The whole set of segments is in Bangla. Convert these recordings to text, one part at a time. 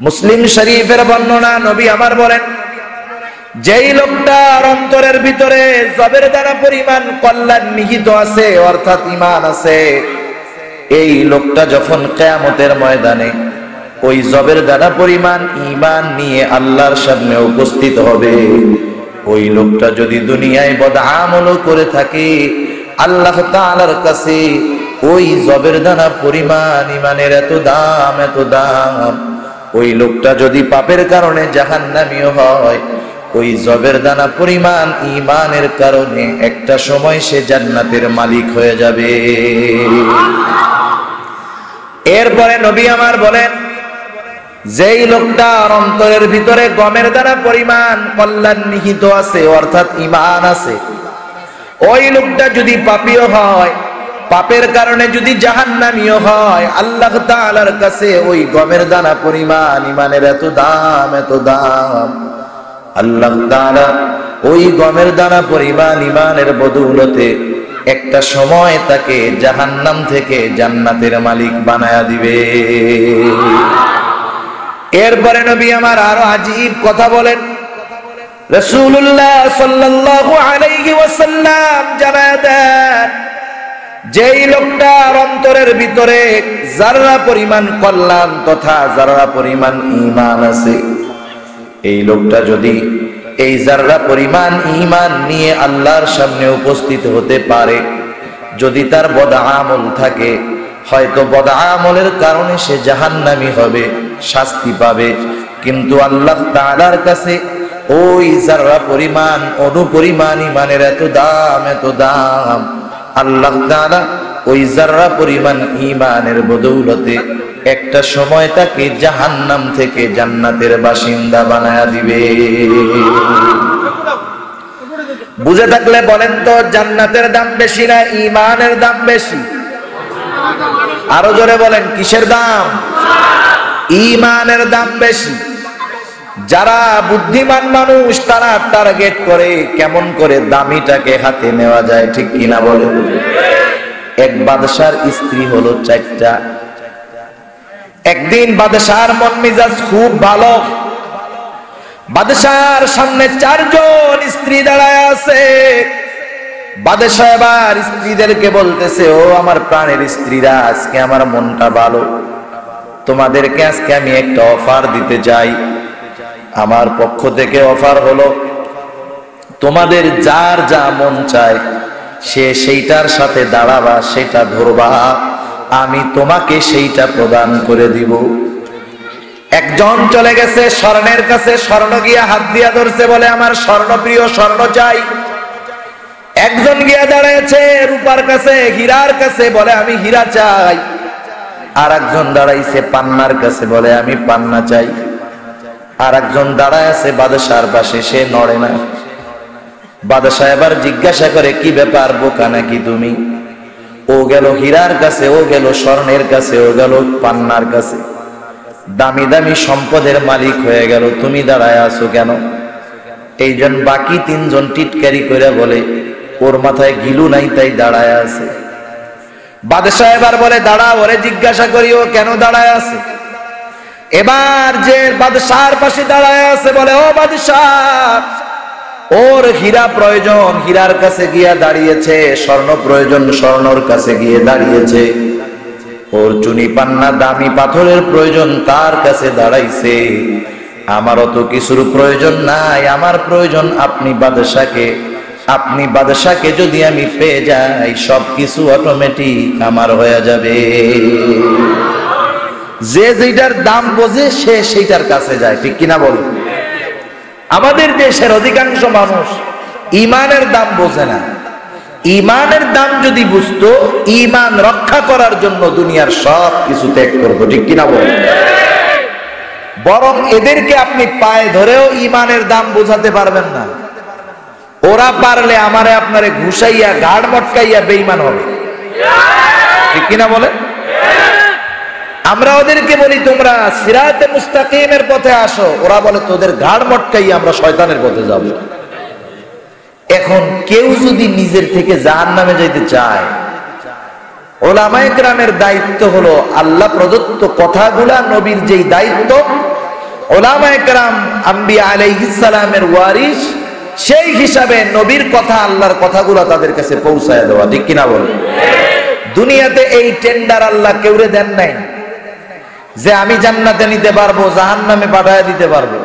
মুসলিম শরীফের বর্ণনা, নবী আমার বলেন, যেই লোকটার অন্তরের ভিতরে জবের দানা পরিমাণ কল্যাণ নিহিত আছে, অর্থাৎ ঈমান আছে, এই লোকটা যখন কিয়ামতের ময়দানে ওই জবের দানা পরিমাণ ঈমান নিয়ে আল্লাহর সামনে উপস্থিত হবে, ওই লোকটা যদি দুনিয়ায় বদআমল করে থাকে, আল্লাহ তাআলার কাছে ওই জবের দানা পরিমাণ ঈমানের এত দাম, এত দাম। ওই লোকটা যদি পাপের কারণে জাহান্নামীও হয়, ওই জবের দানা পরিমাণ ঈমানের কারণে একটা সময় সে জান্নাতের মালিক হয়ে যাবে। এরপরে নবী আমার বলেন, যেই লোকটার অন্তরের ভিতরে গমের দানা পরিমাণ কল্যাণ নিহিত আছে, অর্থাৎ ঈমান আছে, ওই লোকটা যদি পাপীও হয়, পাপের কারণে যদি জাহান্নামীও হয়, আল্লাহ তাআলার কাছে ওই গমের দানা পরিমাণ ঈমানের এত দাম, এত দাম। আল্লাহ তাআলা ওই গমের দানা পরিমাণ ঈমানের বদৌলতে একটা সময় তাকে জাহান্নাম থেকে জান্নাতের মালিক বানায়া দিবে। এরপরে নবী আমার আরো আজীব কথা বলেন। রাসূলুল্লাহ সাল্লাল্লাহু আলাইহি ওয়াসাল্লাম জানায়া দেন, যেই লোকটার অন্তরের ভিতরে যারা পরিমাণ কল্যাণ তথা যারা পরিমাণ ঈমান আছে, এই লোকটা যদি এই যারা পরিমাণ ঈমান নিয়ে আল্লাহর সামনে উপস্থিত হতে পারে, যদি তার বদআমল থাকে, হয়তো বদআমলের কারণে সে জাহান্নামী হবে, শাস্তি পাবে, কিন্তু আল্লাহ তাআলার কাছে ওই যারা পরিমাণ অনুপরিমাণ ঈমানের এত দাম, এত দাম। আল্লাহ তাআলা ওই যারা পরিমাণ ঈমানের বদৌলতে একটা সময় তাকে জাহান্নাম থেকে জান্নাতের বাসিন্দা বানায়া দিবে। বুঝে থাকলে বলেন তো, জান্নাতের দাম বেশি না ঈমানের দাম বেশি? আরো জোরে বলেন, কিসের দাম? ঈমানের দাম বেশি। যারা বুদ্ধিমান মানুষ তারা টার্গেট করে কেমন করে দামিটাকে হাতে নেওয়া যায়, ঠিক কিনা বলেন? এক বাদশার স্ত্রী হলো 4টা। একদিন বাদশার মন মেজাজ খুব ভালো, বাদশার সামনে 4 জন স্ত্রী দাঁড়ায় আছে। বাদশা এবার স্ত্রীদেরকে বলতেছে, ও আমার প্রাণের স্ত্রীরা, আজকে আমার মনটা ভালো, তোমাদেরকে আজকে আমি একটা অফার দিতে চাই। আমার পক্ষ থেকে অফার হলো, তোমাদের যার যা মন চায় সে সেইটার সাথে দাঁড়াবা, সেটা ধরবা, আমি তোমাকে সেইটা প্রদান করে দিব। একজন চলে গেছে স্বর্ণের কাছে, স্বর্ণ গিয়া হাত দিয়া ধরছে, বলে আমার স্বর্ণ প্রিয়, স্বর্ণ চাই। একজন গিয়া দাঁড়াইছে রূপার কাছে, হীরার কাছে, বলে আমি হীরা চাই। আর একজন দাঁড়াইছে পান্নার কাছে, বলে আমি পান্না চাই। আর একজন দাঁড়ায় আছে বাদশার পাশে, সে নড়ে না। বাদশাহ এবার জিজ্ঞাসা করে, কি ব্যাপার, বোকা নাকি তুমি? ও গেল হীরার কাছে, ও গেল স্বর্ণের কাছে, ও গেল পান্নার কাছে, দামি দামি সম্পদের মালিক হয়ে গেল, তুমি দাঁড়ায় আছো কেন? এইজন বাকি 3 জন টিটকারি করে বলে, ওর মাথায় গিলু নাই তাই দাঁড়ায় আছে। বাদশাহ এবার বলে, দাঁড়া, ওরে জিজ্ঞাসা করি ও কেন দাঁড়ায় আছে। এবার যে বাদশার পাশে দাঁড়ায় আছে বলে, ও বাদশাহ, ওর হীরা প্রয়োজন, হীরার কাছে গিয়া দাঁড়িয়েছে, স্বর্ণ প্রয়োজন, স্বর্ণর কাছে গিয়ে দাঁড়িয়েছে, ওর চুনি পান্না দামি পাথরের প্রয়োজন, তার কাছে দাঁড়াইছে। আমারও তো কিছুর প্রয়োজন নাই, আমার প্রয়োজন আপনি বাদশাকে যদি আমি পেয়ে যাই, সবকিছু অটোমেটিক আমার হয়ে যাবে। যে যেটার দাম বোঝে সে সেইটার কাছে যায়, ঠিক কিনা বল? আমাদের দেশের অধিকাংশ মানুষ ঈমানের দাম বোঝে না। ঈমানের দাম যদি বুঝতো, ঈমান রক্ষা করার জন্য দুনিয়ার সব কিছু ত্যাগ করতো, ঠিক কিনা বল? বরং এদেরকে আপনি পায়ে ধরেও ঈমানের দাম বোঝাতে পারবেন না। ওরা পারলে আমারে আপনারে ঘুষাইয়া ঘাড় মটকাইয়া বেঈমান হবে, ঠিক কিনা বলে? আমরা ওদেরকে বলি তোমরা সিরাতে মুস্তাকিমের পথে আসো, ওরা বলে তোদের ঘাড় মটকাইয়া আমরা শয়তানের পথে যাব। এখন কেউ যদি নিজের থেকে জাহান্নামে যাইতে চায়, ওলামায়ে কেরামের দায়িত্ব হলো আল্লাহ প্রদত্ত কথাগুলা, নবীর যেই দায়িত্ব উলামায়ে কেরাম আম্বিয়া আলাইহিস সালামের ওয়ারিস, সেই হিসাবে নবীর কথা, আল্লাহর কথাগুলো তাদের কাছে পৌঁছায় দেওয়া, ঠিক কিনা বলেন? দুনিয়াতে এই টেন্ডার আল্লাহ কেউরে দেন নাই যে আমি জান্নাতে নিতে পারবো, জাহান্নামে পাঠায় দিতে পারবো।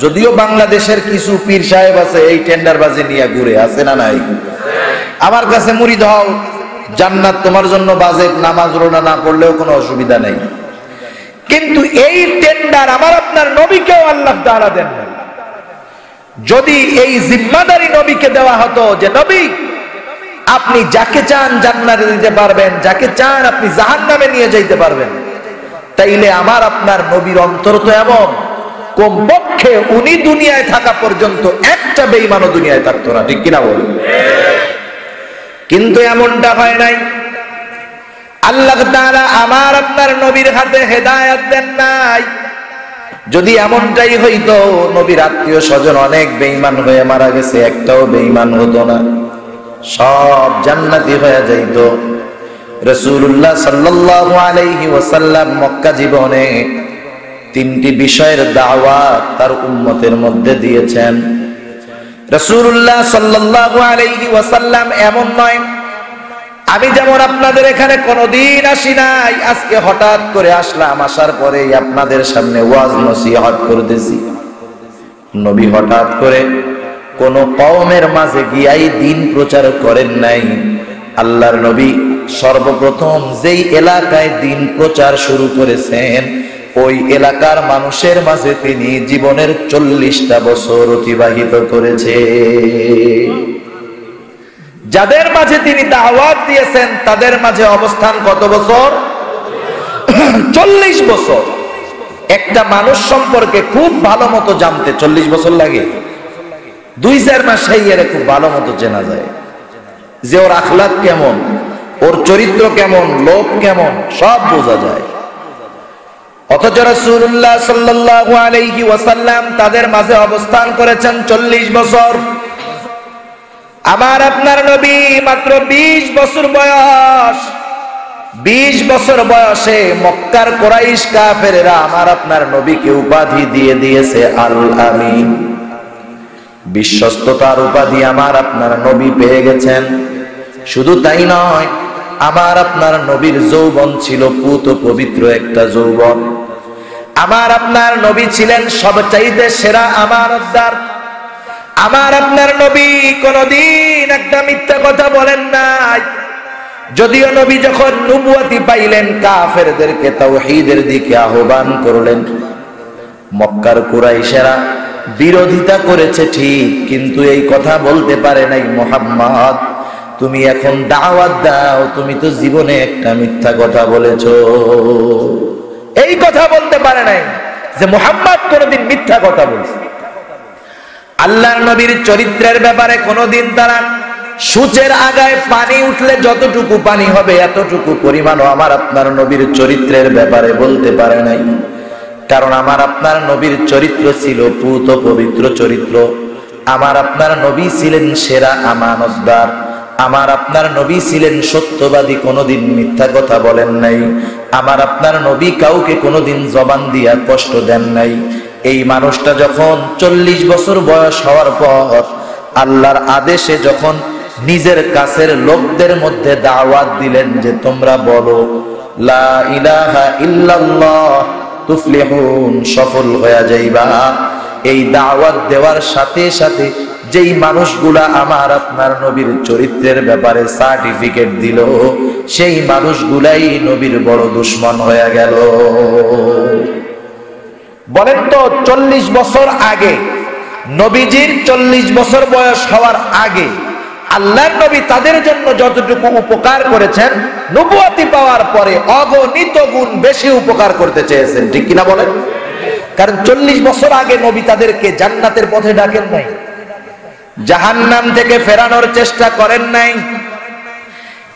যদিও বাংলাদেশের কিছু পীর সাহেব আছে এই টেন্ডার বাজি নিয়ে ঘুরে, আছে না নাই? আমার কাছে মুরিদ হও, জান্নাত তোমার জন্য বাজেট, নামাজ রোজা না পড়লেও কোনো অসুবিধা নেই। কিন্তু এই টেন্ডার আমার আপনার নবীকেও আল্লাহ তাআলা দেন না। যদি এই জিম্মাদারি নবীকে দেওয়া হতো যে নবী আপনি যাকে চান জান্নাতে দিতে পারবেন, যাকে চান আপনি জাহান্নামে নিয়ে যাইতে পারবেন, তাইলে আমার আপনার নবীর অন্তর তো এমন, কমপক্ষে উনি দুনিয়ায় থাকা পর্যন্ত একটা বেঈমানও দুনিয়ায় থাকতো না, ঠিক কিনা বলুন? কিন্তু এমনটা হয় নাই। আল্লাহ তাআলা আমার আপনার নবীর হাতে হেদায়েত দেন নাই। যদি এমনটাই হইতো, নবীর আত্মীয় স্বজন অনেক বেঈমান হয়ে মারা গেছে, একটাও বেঈমান হতো না, সব জান্নাতি হয়ে যাইত। রাসূলুল্লাহ সাল্লাল্লাহু আলাইহি ওয়াসাল্লাম মক্কা জীবনে তিনটি বিষয়ের দাওয়াত তার উম্মতের মধ্যে দিয়েছেন। রাসূলুল্লাহ সাল্লাল্লাহু আলাইহি ওয়াসাল্লাম এমন নয়, আমি যেমন আপনাদের এখানে কোনোদিন আসি নাই, আজকে হঠাৎ করে আসলাম, আসার পরেই আপনাদের সামনে ওয়াজ নসিহত করতেছি। নবী হঠাৎ করে কোন কওমের মাঝে গিয়াই দিন প্রচার করেন নাই। আল্লাহর নবী সর্বপ্রথম যেই এলাকায় দিন প্রচার শুরু করেছেন, ওই এলাকার মানুষের মাঝে তিনি জীবনের 40টা বছর অতিবাহিত করেছে। যাদের মাঝে তিনি দাওয়াত দিয়েছেন তাদের মাঝে অবস্থান কত বছর? 40 বছর। একটা মানুষ সম্পর্কে খুব ভালো মতো জানতে 40 বছর লাগে? 2-4 মাস এর খুব ভালো মতো চেনা যায় যে ওর আখলাক কেমন, ওর চরিত্র কেমন, লোক কেমন, সব বোঝা যায়। অথচ রাসূলুল্লাহ সাল্লাল্লাহু আলাইহি ওয়াসাল্লাম তাদের মাঝে অবস্থান করেছেন 40 বছর। আমার আপনার নবী মাত্র 20 বছর বয়স। 20 বছর বয়সে মক্কার কুরাইশ কাফেররা আমার আপনার নবীকে উপাধি দিয়ে দিয়েছে আল আমিন। বিশ্বস্ততার উপাধি আমার আপনার নবী পেয়ে গেছেন। শুধু তাই নয়, আমার আপনার নবীর যৌবন ছিল পুত পবিত্র একটা যৌবন। আমার আপনার নবী ছিলেন সবচাইতে সেরা আমানতদার। আমার আপনার নবী কোনদিন একটা মিথ্যা কথা বলেন নাই। যদিও নবী যখন নবুয়তি পাইলেন, কাফেরদেরকে তাওহীদের দিকে আহ্বান করলেন। মক্কার কুরাইশেরা বিরোধিতা করেছে ঠিক, কিন্তু এই কথা বলতে পারে নাই, মুহাম্মদ তুমি এখন দাওয়াত দাও, তুমি তো জীবনে একটা মিথ্যা কথা বলেছো। এই কথা বলতে পারে নাই যে মুহাম্মদ কোনদিন মিথ্যা কথা বলছে। আল্লাহর নবীর চরিত্রের ব্যাপারে কোনদিন তারা সূচের আগায় পানি উঠলে যতটুকু পানি হবে এতটুকু পরিমাণও আমার আপনার নবীর চরিত্রের ব্যাপারে বলতে পারে নাই। কারণ আমার আপনার নবীর চরিত্র ছিল পুত পবিত্র চরিত্র। আমার আপনার নবী ছিলেন সেরা আমানতদার। আমার আপনার নবী ছিলেন সত্যবাদী, কোনদিন মিথ্যা কথা বলেন নাই। আমার আপনার নবী কাউকে কোনদিন জবান দিয়া কষ্ট দেন নাই। এই মানুষটা যখন 40 বছর বয়স হওয়ার পর আল্লাহর আদেশে যখন নিজের কাছের লোকদের মধ্যে দাওয়াত দিলেন যে তোমরা বলো লা ইলাহা ইল্লাল্লাহ তুফলিহুন, সফল হয়ে যাইবা, এই দাওয়াত দেওয়ার সাথে সাথে যেই মানুষগুলা আমার আপনার নবীর চরিত্রের ব্যাপারে সার্টিফিকেট দিল, সেই মানুষগুলাই নবীর বড় দুশমন হয়ে গেল। বলেন তো 40 বছর আগে, নবীজির 40 বছর বয়স হওয়ার আগে আল্লাহর নবী তাদের জন্য যতটুকু উপকার করেছেন, নবুয়তি পাওয়ার পরে অগণিত গুণ বেশি উপকার করতে চেয়েছেন, ঠিক কিনা বলেন? কারণ 40 বছর আগে নবী তাদেরকে জান্নাতের পথে ডাকেন নাই, জাহান্নাম থেকে ফেরানোর চেষ্টা করেন নাই।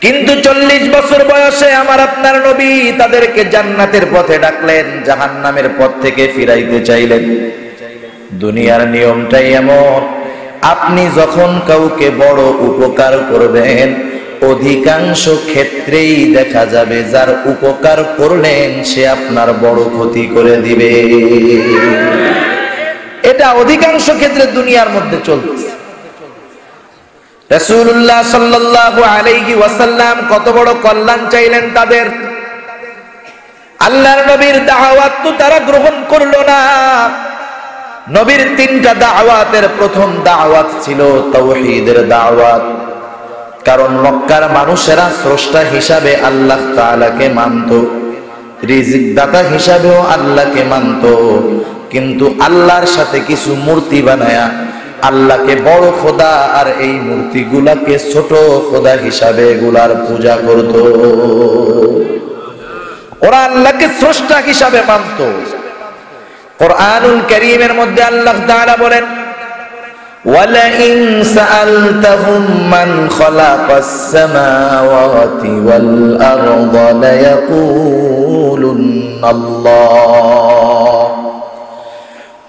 কিন্তু 40 বছর বয়সে আমার আপনার নবী তাদেরকে জান্নাতের পথে ডাকলেন, জাহান্নামের পথ থেকে ফিরাইতে চাইলেন। দুনিয়ার নিয়মটাই এমন, আপনি যখন কাউকে বড় উপকার করবেন, অধিকাংশ ক্ষেত্রেই দেখা যাবে যার উপকার করলেন সে আপনার বড় ক্ষতি করে দিবে। এটা অধিকাংশ ক্ষেত্রে দুনিয়ার মধ্যে চলতেছে। রাসূলুল্লাহ সাল্লাল্লাহু আলাইহি ওয়াসাল্লাম কত বড় কল্যাণ চাইলেন তাদের, আল্লাহর নবীর দাওয়াত তো তারা গ্রহণ করলো না। নবীর তিনটা দাওয়াতের প্রথম দাওয়াত ছিল তাওহীদের দাওয়াত, কারণ মক্কার মানুষেরা স্রষ্টা হিসাবে আল্লাহ তাআলাকে মানত, রিজিক দাতা হিসাবেও আল্লাহকে মানত, কিন্তু আল্লাহর সাথে কিছু মূর্তি বানায়া আল্লাহকে বড় খোদা আর এই মূর্তিগুলাকে ছোট খোদা হিসাবে এগুলার পূজা করত। ওরা আল্লাহকে স্রষ্টা হিসাবে মানত। কুরআনুল কারীমের মধ্যে আল্লাহ তাআলা বলেন, ওয়ালাইন সাআলতাহুম মান খালাকাস সামাওয়াতি ওয়াল আরদা লায়াকুলুন্নাল্লাহ।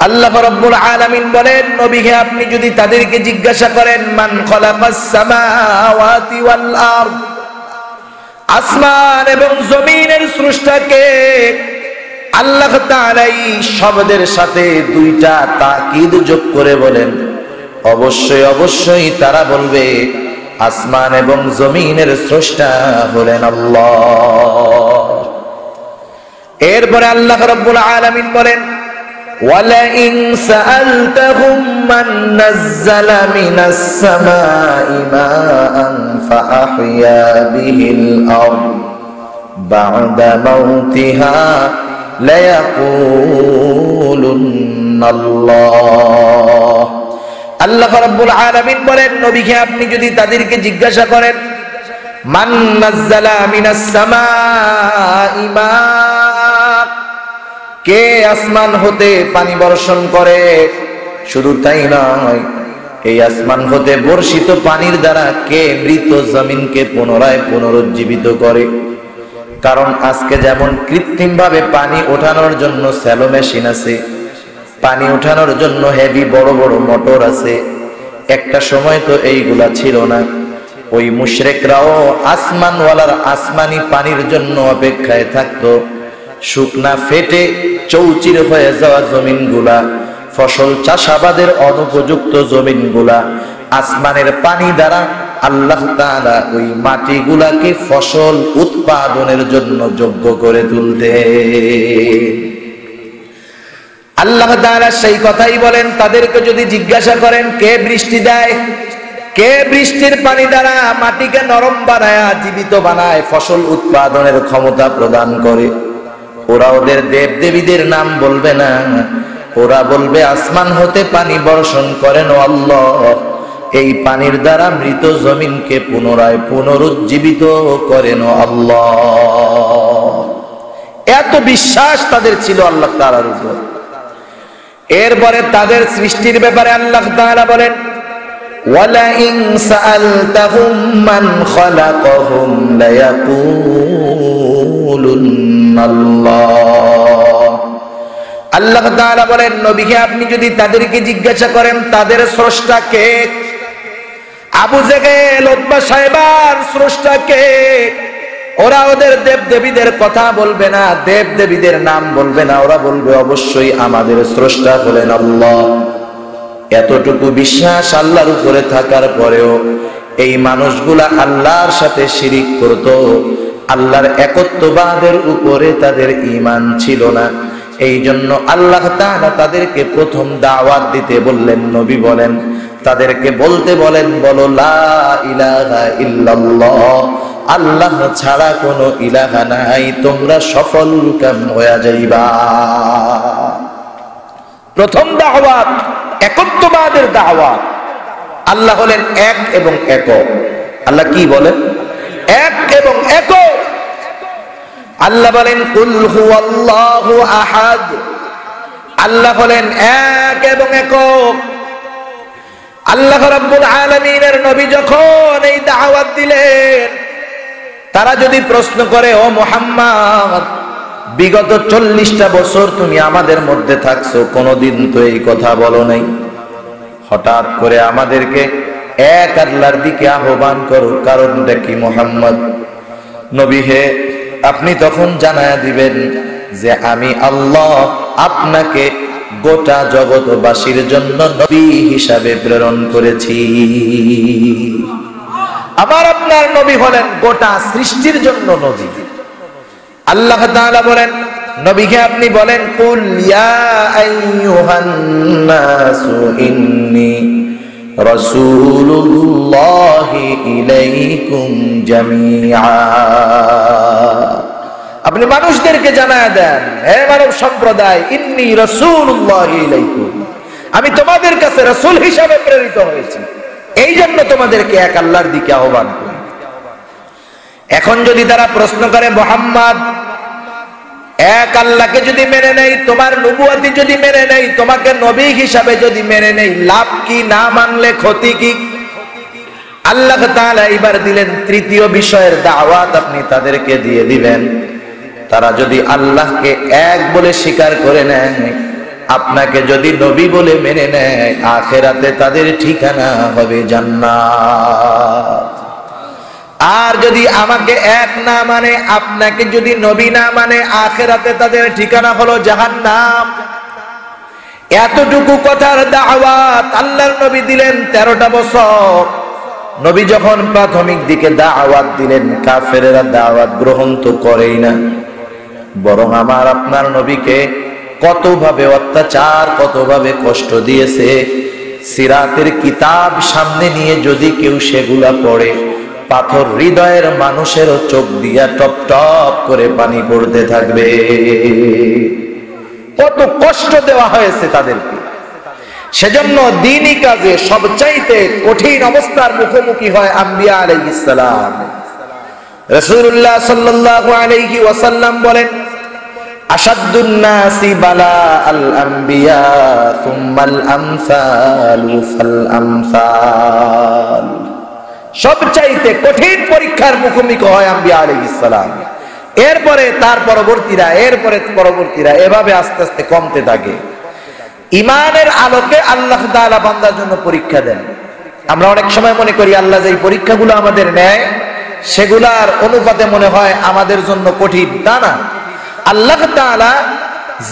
আল্লাহ রাব্বুল আলামিন বলেন, নবীকে আপনি যদি তাদেরকে জিজ্ঞাসা করেন মান খালাকাস সামাওয়াতি ওয়াল আরদ, আসমান এবং জমিনের স্রষ্টাকে, আল্লাহ তাআলা এই শব্দের সাথে দুইটা তাকিদ যোগ করে বলেন, অবশ্যই অবশ্যই তারা বলবে আসমান এবং জমিনের স্রষ্টা হলেন আল্লাহ। এরপরে আল্লাহ রাব্বুল আলামিন বলেন, ওয়ালাইন সাআলতাহুম মান নাযালা মিনাস সামাই মাআন ফাআহইয়া বিহিল আরদ বা'দা মাউতিহা লায়াকুলুন্নাল্লাহ। আল্লাহ রাব্বুল আলামিন বলেন, নবীকে আপনি যদি তাদেরকে জিজ্ঞাসা করেন মান নাযালা মিনাস সামাই মা, কে আসমান হতে পানি বর্ষণ করে, শুধু তাই নয়, এই আসমান হতে বর্ষিত পানির দ্বারা কে মৃত জমিনকে পুনরায় পুনরুজ্জীবিত করে। কারণ আজকে যেমন কৃত্রিম ভাবে পানি ওঠানোর জন্য স্যালো মেশিন আছে, পানি ওঠানোর জন্য হেভি বড় বড় মোটর আছে, একটা সময় তো এইগুলা ছিল না। ওই মুশরিকরাও আসমানওয়ালার আসমানি পানির জন্য অপেক্ষায় থাকতো। শুকনা ফেটে চৌচির হয়ে যাওয়া জমিনগুলা, ফসল চাষাবাদের অনুপযুক্ত জমিনগুলা আসমানের পানি দ্বারা আল্লাহ তাআলা ওই মাটিগুলাকে ফসল উৎপাদনের জন্য যোগ্য করে তুলতে। আল্লাহ তাআলা সেই কথাই বলেন, তাদেরকে যদি জিজ্ঞাসা করেন কে বৃষ্টি দেয়, কে বৃষ্টির পানি দ্বারা মাটিকে নরম বানায় জীবিত বানায় ফসল উৎপাদনের ক্ষমতা প্রদান করে, ওরা ওদের দেব দেবীদের নাম বলবে না, ওরা বলবে আসমান হতে পানি বর্ষণ করেন আল্লাহ, এই পানির দ্বারা মৃত জমিনকে পুনরায় পুনরুজ্জীবিত করেন আল্লাহ। এত বিশ্বাস তাদের ছিল আল্লাহ তাআলার উপর। এরপরে তাদের সৃষ্টির ব্যাপারে আল্লাহ তাআলা বলেন, ওয়ালাইন সাআলতাহুম মান খালাকাহুম লায়াকুলুন্নাল্লাহ। আল্লাহ তাআলা বলেন, নবীকে আপনি যদি তাদেরকে জিজ্ঞাসা করেন তাদের স্রষ্টা কে, আবু জেহেল উতবা সাহেবার স্রষ্টা কে, ওরা ওদের দেব দেবীদের কথা বলবে না, দেব দেবীদের নাম বলবে না, ওরা বলবে অবশ্যই আমাদের স্রষ্টা হলেন আল্লাহ। এতটুকু বিশ্বাস আল্লাহর উপরে থাকার পরেও এই মানুষগুলা আল্লাহর সাথে শিরিক করত, আল্লাহর একত্ববাদের উপরে তাদের ঈমান ছিল না। এই জন্য আল্লাহ তাআলা তাদেরকে প্রথম দাওয়াত দিতে বললেন, নবী বলেন তাদেরকে বলতে বলেন, বলো লা ইলাহা ইল্লাল্লাহ, আল্লাহ ছাড়া কোনো ইলাহা নাই, তোমরা সফল কাম হয়ে যাইবা। প্রথম দাওয়াত একত্ববাদের দাওয়াত। আল্লাহ হলেন এক এবং একক। আল্লাহ কি বলেন? এক এবং একক। আল্লাহ বলেন কুল হুয়াল্লাহু আহাদ, আল্লাহ হলেন এক এবং একক। আল্লাহ রাব্বুল আলামিনের নবী যখন এই দাওয়াত দিলেন, তারা যদি প্রশ্ন করে, ও মুহাম্মদ, বিগত 40টা বছর তুমি আমাদের মধ্যে থাকছো, কোনদিন তো এই কথা বলো নাই, হঠাৎ করে আমাদেরকে এক আল্লাহর দিকে আহ্বান করো, কারণটা কি মুহাম্মদ? নবী হে, আপনি তখন জানায়া দিবেন যে আমি আল্লাহ আপনাকে গোটা জগৎবাসীর জন্য নবী হিসাবে প্রেরণ করেছি। আমার আপনার নবী হলেন গোটা সৃষ্টির জন্য নবী। আল্লাহ তাআলা বলেন, নবীকে আপনি বলেন, কুল ইয়া আইয়ুহান নাসু ইন্নী রাসূলুল্লাহি ইলাইকুম জামিআ। আপনি মানুষদেরকে জানায় দেন, হে মানব সম্প্রদায়, ইন্নী রাসূলুল্লাহি ইলাইকুম, আমি তোমাদের কাছে রাসূল হিসাবে প্রেরিত হয়েছি, এই জন্য তোমাদেরকে এক আল্লাহর দিকে আহ্বান করি। এখন যদি তারা প্রশ্ন করে, মুহাম্মদ এক আল্লাহকে যদি মেনে নেই, তোমার নবুয়তি যদি মেনে নেই, তোমাকে নবী হিসাবে যদি মেনে নেই, লাভ কি, না মানলে ক্ষতি কি? আল্লাহ তাআলা এবার দিলেন তৃতীয় বিষয়ের দাওয়াত, আপনি তাদেরকে দিয়ে দিবেন। তারা যদি আল্লাহকে এক বলে স্বীকার করে নেয়, আপনাকে যদি নবী বলে মেনে নেয়, আখিরাতে তাদের ঠিকানা হবে জান্নাত। আর যদি আমাকে এক না মানে, আপনাকে যদি নবী না মানে, আখিরাতে তাদের ঠিকানা হলো জাহান্নাম। এতটুকু কথার দাওয়াত আল্লাহর নবী দিলেন 13টা বছর। নবী যখন প্রাথমিক দিকে দাওয়াত দিলেন, কাফেরেরা দাওয়াত গ্রহণ তো করেই না, বরং আমার আপনার নবীকে কতভাবে অত্যাচার, কতভাবে কষ্ট দিয়েছে। সিরাতের কিতাব সামনে নিয়ে যদি কেউ সেগুলা পড়ে, পাথর হৃদয়ের মানুষেরও চোখ দিয়া টপ টপ করে পানি পড়তে থাকবে। কত কষ্ট দেওয়া হয়েছে তাদেরকে। সেজন্য দ্বীনি কাজে সবচাইতে কঠিন অবস্থার মুখোমুখি হয় আম্বিয়া আলাইহিস সালাম। রাসূলুল্লাহ সাল্লাল্লাহু আলাইহি ওয়াসাল্লাম বলেন, আশাদ্দুন নাসি বালা আল আম্বিয়া সুম্মাল আমসালু ফাল আমসাল। সবচাইতে কঠিন পরীক্ষার মুখোমুখি হয় আম্বিয়া আলাইহিস সালাম, এরপরে তার পরবর্তীরা, এরপরে পরবর্তীরা, এভাবে আস্তে আস্তে কমতে থাকে। ইমানের আলোকে আল্লাহ তাআলা বান্দার জন্য পরীক্ষা দেন। আমরা অনেক সময় মনে করি আল্লাহ যে পরীক্ষাগুলো আমাদের নেয়, সেগুলার অনুপাতে মনে হয় আমাদের জন্য কঠিন। তা না, আল্লাহ তাআলা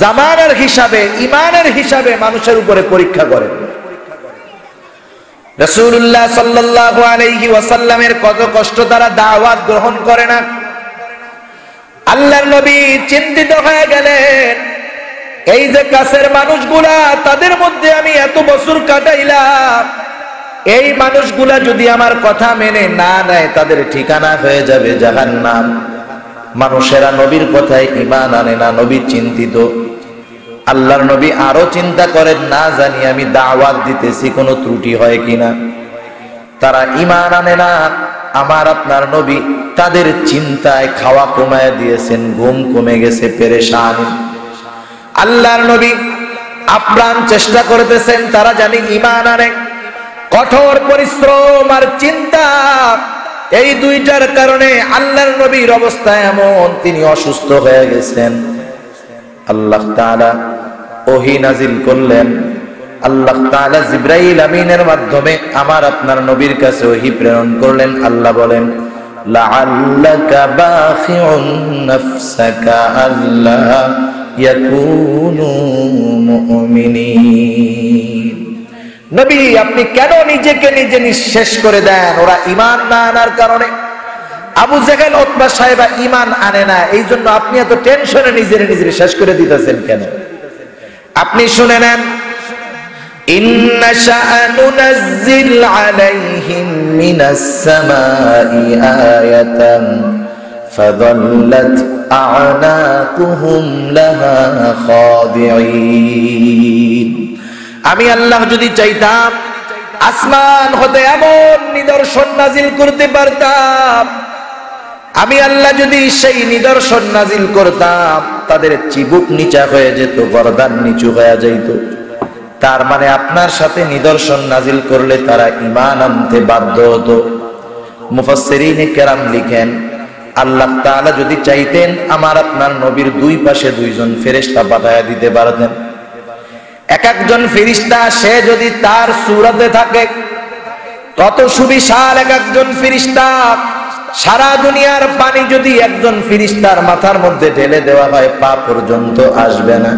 জামানার হিসাবে, ইমানের হিসাবে মানুষের উপরে পরীক্ষা করেন। রাসূলুল্লাহ সাল্লাল্লাহু আলাইহি ওয়াসাল্লামের কত কষ্ট, তারা দাওয়াত গ্রহণ করে না। আল্লাহর নবী চিন্তিত হয়ে গেলেন, এই যে কাছের মানুষগুলা, তাদের মধ্যে আমি এত বছর কাটাইলাম, এই মানুষগুলা যদি আমার কথা মেনে না নেয়, তাদের ঠিকানা হয়ে যাবে জাহান্নাম। মানুষেরা নবীর কথায় ঈমান আনে না, নবী চিন্তিত। আল্লাহর নবী আরো চিন্তা করেন, না জানি আমি দাওয়াত দিতেছি কোনো ত্রুটি হয় কিনা। তারা ঈমান আনে না। আমার আপনার নবী তাদের চিন্তায় খাওয়া কমায় দিয়েছেন, ঘুম কমে গেছে, পেরেশান। আল্লাহর নবী আপ্রাণ চেষ্টা করতেছেন তারা জানি ঈমান আনে। কঠোর পরিশ্রম আর চিন্তা, এই দুইটার কারণে আল্লাহর নবীর অবস্থা এমন, তিনি অসুস্থ হয়ে গেছেন। আল্লাহ তাআলা ওহী নাজিল করলেন। আল্লাহ তাআলা জিবরাইল আমিনের মাধ্যমে আমার আপনার নবীর কাছে ওহী প্রেরণ করলেন। আল্লাহ বলেন, লাআল্লাকা বাখিউন নাফসাকা আল্লা ইয়াকুনু মুমিনিন। নবী, আপনি কেন নিজেকে নিজে নিঃশেষ করে দেন? ওরা ঈমান না আনার কারণে। আবু জেহেল, উতবা সাহেবা ঈমান আনে না, এই জন্য আপনি এত টেনশনে নিজের শেষ করে দিতেছেন কেন? আপনি শুনে নেন, ইন্না শাআনু নাযিল আলাইহিম মিনাস সামাই আয়াতান ফাযাল্লাত আ'নাকুহুম লাহা খাদিঈন। আমি আল্লাহ যদি চাইতাম, আসমান হতে এমন নিদর্শন নাজিল করতে পারতাম। আমি আল্লাহ যদি সেই নিদর্শন নাজিল করতাম, তাদের চিবুক নিচা হয়ে যেত, গর্দান নিচু হয়ে যাইত। তার মানে আপনার সাথে নিদর্শন নাজিল করলে তারা ঈমান আনতে বাধ্য হতো। মুফাসসিরিনে কেরাম লিখেন, আল্লাহ তাআলা যদি চাইতেন, আমার আপনার নবীর দুই পাশে দুইজন ফেরেশতা পাঠায়া দিতে পারতেন। এক একজন ফেরেশতা সে যদি তার সূরতে থাকে, কত সুবিশাল এক একজন ফেরেশতা। সারা দুনিয়ার পানি যদি একজন ফেরেশতার মাথার মধ্যে ঢেলে দেওয়া হয়, পা পর্যন্ত আসবে না।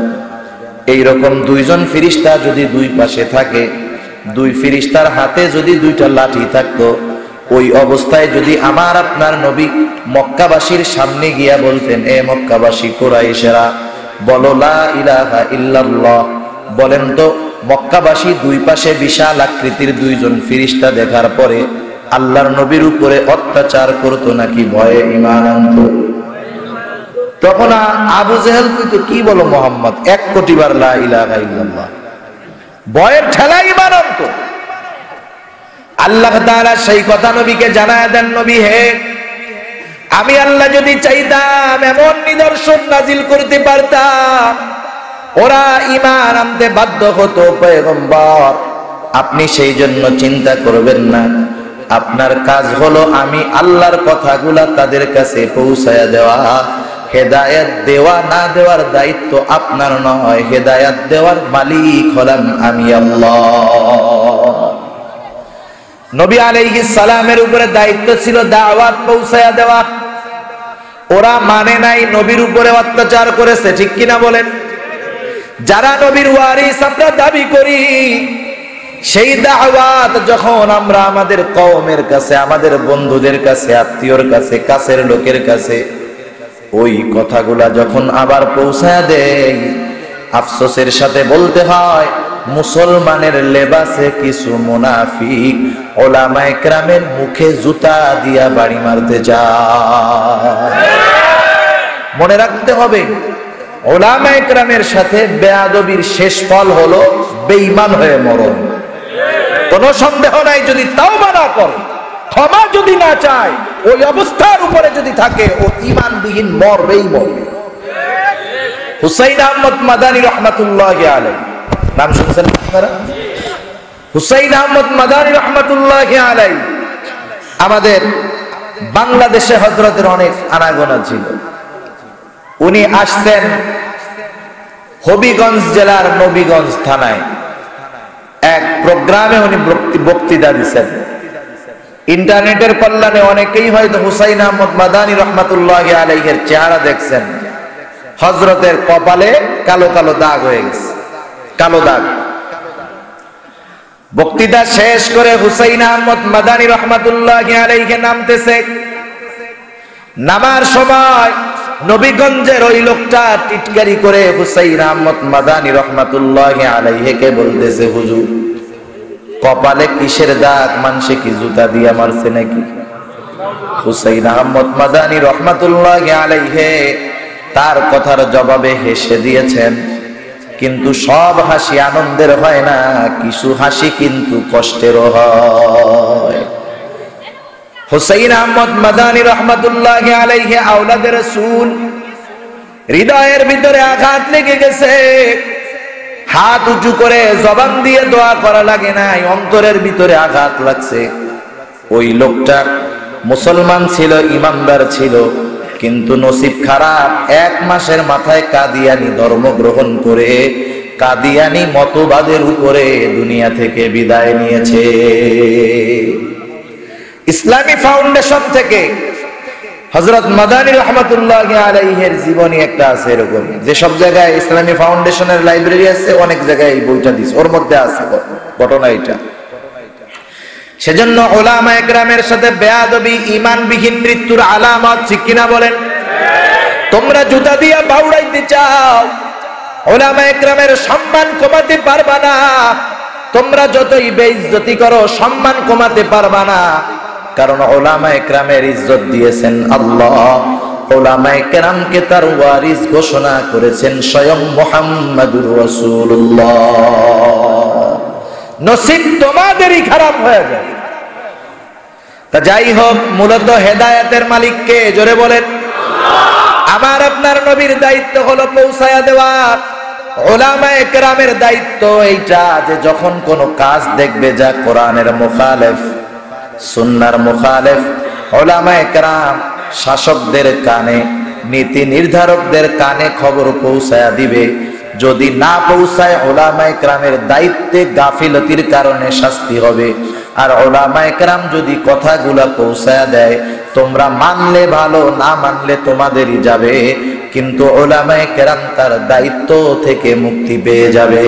এইরকম দুইজন ফেরেশতা যদি দুই পাশে থাকে, দুই ফেরেশতার হাতে যদি দুইটা লাঠি থাকতো, ওই অবস্থায় যদি আমার আপনার নবী মক্কাবাসীর সামনে গিয়া বলতেন, এ মক্কাবাসী কুরাইশেরা বলো লা ইলাহা ইল্লাল্লাহ, বলেন তো মক্কাবাসী দুই পাশে বিশাল আকৃতির দুইজন ফেরেশতা দেখার পরে আল্লাহর নবীর উপরে অত্যাচার করতো নাকি ভয়ে ঈমান আনতো? তখন আবু জেহেল কইতো, কি বলো মোহাম্মদ, 1 কোটি বার লা ইলাহা ইল্লাল্লাহ, ভয়ের ঠেলা ঈমান আনতো। আল্লাহ তাআলা সেই কথা নবীকে জানায় দেন, নবী হে, আমি আল্লাহ যদি চাইতাম এমন নিদর্শন নাজিল করতে পারতাম, ওরা ঈমান আনতে বাধ্য হতো। পয়গম্বর, আপনি সেই জন্য চিন্তা করবেন না, আপনার কাজ হলো আমি আল্লাহর কথাগুলা তাদের কাছে পৌঁছায়া দেওয়া। হেদায়েত দেওয়া না দেওয়ার দায়িত্ব আপনার নয়, হেদায়েত দেওয়ার মালিক হলাম আমি আল্লাহ। নবী আলাইহিস সালামের উপরে দায়িত্ব ছিল দাওয়াত পৌঁছায়া দেওয়া। ওরা মানে নাই, নবীর উপরে অত্যাচার করেছে, ঠিক কিনা বলেন? যারা নবীর ওয়ারিস আমরা দাবি করি, সেই দাওয়াত যখন আমরা আমাদের কওমের কাছে, আমাদের বন্ধুদের কাছে, আত্মীয়র কাছে, কাছের লোকের কাছে ওই কথাগুলা যখন আবার পৌঁছায়া দেই, আফসোসের সাথে বলতে হয় মুসলমানের লেবাসে কিছু মুনাফিক উলামায়ে কেরামের মুখে জুতা দিয়া বাড়ি মারতে যায়। মনে রাখতে হবে, উলামায়ে কেরামের সাথে বেয়াদবির শেষ ফল হলো বেঈমান হয়ে মরণ। কোনো সন্দেহ নাই, যদি তাওবা না করে, ক্ষমা যদি না চায়, ওই অবস্থার উপরে যদি থাকে, ও ঈমানবিহীন মরবেই মরবে। হুসাইন আহমদ মাদানী রহমাতুল্লাহি আলাইহি, নাম শুনছেন আপনারা? হুসাইন আহমদ মাদানী রহমাতুল্লাহি আলাইহি আমাদের বাংলাদেশে হযরতের অনেক আনাগোনা ছিল। উনি আসছেন হবিগঞ্জ জেলার নবীগঞ্জ থানায়, এক প্রোগ্রামে উনি বক্তৃতা দিচ্ছেন। ইন্টারনেটের কল্যাণে অনেকেই হয়তো হুসাইন আহমদ মাদানী রহমাতুল্লাহি আলাইহির চেহারা দেখছেন। হযরতের কপালে কালো কালো দাগ হয়ে গেছে, কালো দাগ। বক্তৃতা শেষ করে হুসাইন আহমদ মাদানী রহমাতুল্লাহি আলাইহি নামতেছে। নামার সময় নবীগঞ্জের ওই লোকটা টিটকারি করে হুসাইন আহমদ মাদানী রহমাতুল্লাহি আলাইহিকে বলতেছে, হুজুর কপালে কিসের দাগ, মানুষে কি জুতা দিয়া মারছে নাকি? হুসাইন আহমদ মাদানী রহমাতুল্লাহি আলাইহি তার কথার জবাবে হেসে দিয়েছেন, কিন্তু সব হাসি আনন্দের হয় না, কিছু হাসি কিন্তু কষ্টেরও হয়। হুসাইন আহমদ মাদানী রহমাতুল্লাহি আলাইহি আওলাদে রাসূল, হৃদয়ের ভিতরে আঘাত লেগে গেছে। হাত উঁচু করে জবান দিয়ে দোয়া করা লাগে নাই, অন্তরের ভিতরে আঘাত লাগছে। ওই লোকটা মুসলমান ছিল, ইমানদার ছিল, কিন্তু নসিব খারাপ। 1 মাসের মাথায় কাদিয়ানি ধর্ম গ্রহণ করে কাদিয়ানি মতবাদের উপরে দুনিয়া থেকে বিদায় নিয়েছে। ইসলামী ফাউন্ডেশন থেকে হযরত মাদানী রহমাতুল্লাহি আলাইহির জীবনী একটা আছে এরকম, যে সব জায়গায় ইসলামী ফাউন্ডেশনের লাইব্রেরি আছে, অনেক জায়গায় এই বইটা দিছে, ওর মধ্যে আছে ঘটনা এটা। সেজন্য উলামায়ে কেরামের সাথে বেয়াদবি ঈমানবিহীন মৃত্যুর আলামত, ঠিক কিনা বলেন? তোমরা জুতা দিয়া বাউড়াইতে চাও, উলামায়ে কেরামের সম্মান কমাতে পারবা না। তোমরা যতই বেইজ্জতি করো, সম্মান কমাতে পারবা না, কারণ উলামায়ে কেরামের ইজ্জত দিয়েছেন আল্লাহ। উলামায়ে কেরামকে তার ওয়ারিস ঘোষণা করেছেন স্বয়ং মুহাম্মাদুর রাসূলুল্লাহ। নসিব তোমাদেরই খারাপ হয়ে যায়। তা যাই হোক, মূলত হেদায়েতের মালিক কে? জোরে বলেন। আমার আপনার নবীর দায়িত্ব হলো পৌঁছায়া দেওয়া। উলামায়ে কেরামের দায়িত্ব এইটা, যে যখন কোন কাজ দেখবে যা কোরআনের মুখালেফ, সুন্নাহর মুখালেফ, উলামায়ে কেরাম শাসকদের কানে, নীতি নির্ধারকদের কানে খবর পৌঁছায়া দিবে। যদি না পৌঁছায়, উলামায়ে কেরামের দায়িত্বে গাফিলতির কারণে শাস্তি হবে। আর উলামায়ে কেরাম যদি কথাগুলা পৌঁছায়া দেয়, তোমরা মানলে ভালো, না মানলে তোমাদেরই যাবে, কিন্তু উলামায়ে কেরাম তার দায়িত্ব থেকে মুক্তি পেয়ে যাবে।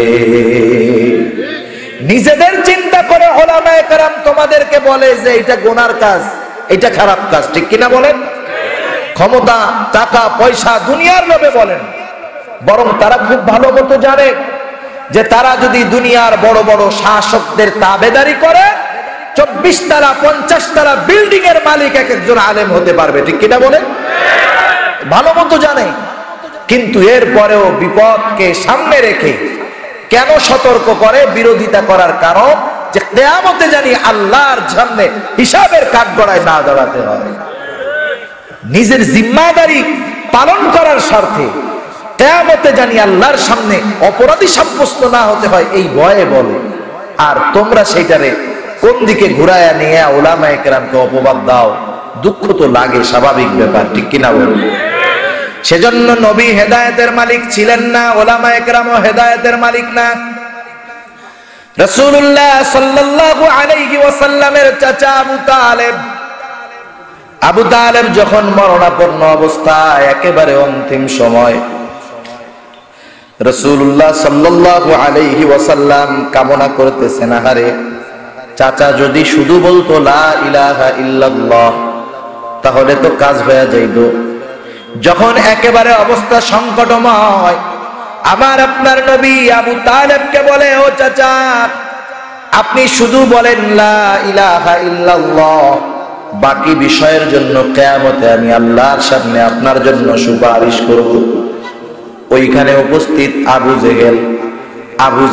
নিজেদের চিন্তা করে উলামায়ে কেরাম তোমাদেরকে বলে যে এটা গুনার কাজ, এটা খারাপ কাজ, ঠিক কিনা বলেন? ক্ষমতা, টাকা পয়সা, দুনিয়ার লোভে বলেন, বরং তারা খুব ভালো মতো জানে যে তারা যদি দুনিয়ার বড় বড় শাসকদের তাবেদারি করে 24 তলা 50 তলা বিল্ডিং এর মালিক এক একজন আলেম হতে পারবে, ঠিক কিনা বলেন? ভালো মতো জানে, কিন্তু এরপরেও বিপদকে সামনে রেখে কেন সতর্ক করে? বিরোধিতা করার কারণ যে কিয়ামতে জানি আল্লাহর সামনে হিসাবের কাঠগড়ায় না দাঁড়াতে হয়। নিজের জিম্মাদারি পালন করার স্বার্থে কিয়ামতে জানি আল্লাহর সামনে অপরাধী সাব্যস্ত না হতে হয়, এই ভয়ে বলে। আর তোমরা সেইটারে কোন দিকে ঘুরায়া নিয়ে উলামায়ে কেরামকে অপবাদ দাও, দুঃখ তো লাগে, স্বাভাবিক ব্যাপার, ঠিক কিনা বলুন? সেজন্য নবী হেদায়েতের মালিক ছিলেন না, উলামায়ে কেরামও হেদায়েতের মালিক না। রাসূলুল্লাহ সাল্লাল্লাহু আলাইহি ওয়াসাল্লামের চাচা আবু তালেব যখন মরণাপন্ন অবস্থায়, একেবারে অন্তিম সময়, রাসূলুল্লাহ সাল্লাল্লাহু আলাইহি ওয়াসাল্লাম কামনা করতেছেন, আহারে চাচা যদি শুধু বলতো লা ইলাহা ইল্লাল্লাহ তাহলে তো কাজ হয়ে যাইত। যখন একেবারে অবস্থা সংকটময়, আমার আপনার নবী আবু তালেবকে বলে, ও চাচা আপনি শুধু বলেন লা ইলাহা ইল্লাল্লাহ, বাকি বিষয়ের জন্য কিয়ামতে আমি আল্লাহর সামনে আপনার জন্য সুপারিশ করব। ওইখানে উপস্থিত আবু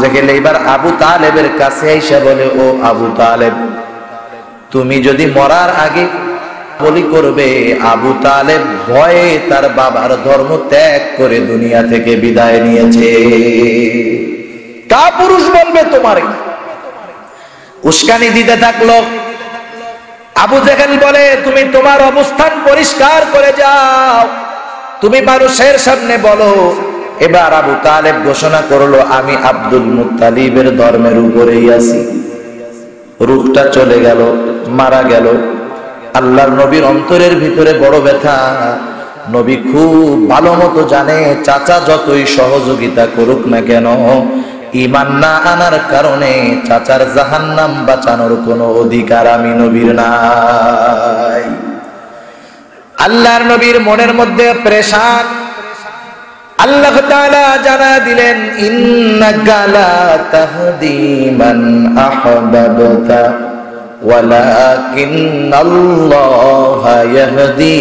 জেহেল এবার আবু তালেবের কাছে এসে বলে, ও আবু তালেব, তুমি যদি মরার আগে বলি করবে। আবু তালেব ভয়ে তার বাবার ধর্ম ত্যাগ করে দুনিয়া থেকে বিদায় নিয়েছে। কা পুরুষ বলবে তোমারে? উস্কানি দিতে থাকলো। আবু জেহেল বলে, তুমি তোমার অবস্থান পরিষ্কার করে যাও, তুমি মানুষের সামনে বলো। এবার আবু তালেব ঘোষণা করলো, আমি আব্দুল মুত্তালিবের ধর্মের উপরেই আছি। রূহটা চলে গেল, মারা গেল। আল্লাহর নবীর অন্তরের ভিতরে বড় ব্যথা। নবী খুব ভালো মতো জানে, চাচা যতই সহযোগিতা করুক না কেন, ঈমান না আনার কারণে চাচার জাহান্নাম বাঁচানোর কোনো অধিকার আমি নবীর নাই। আল্লাহর নবীর মনের মধ্যে প্রেশান। আল্লাহ তাআলা জানা দিলেন, ইন্নাকা লা তাহদি মান আহবাবতা ওয়ালাকিন্নাল্লাহা ইয়াহদি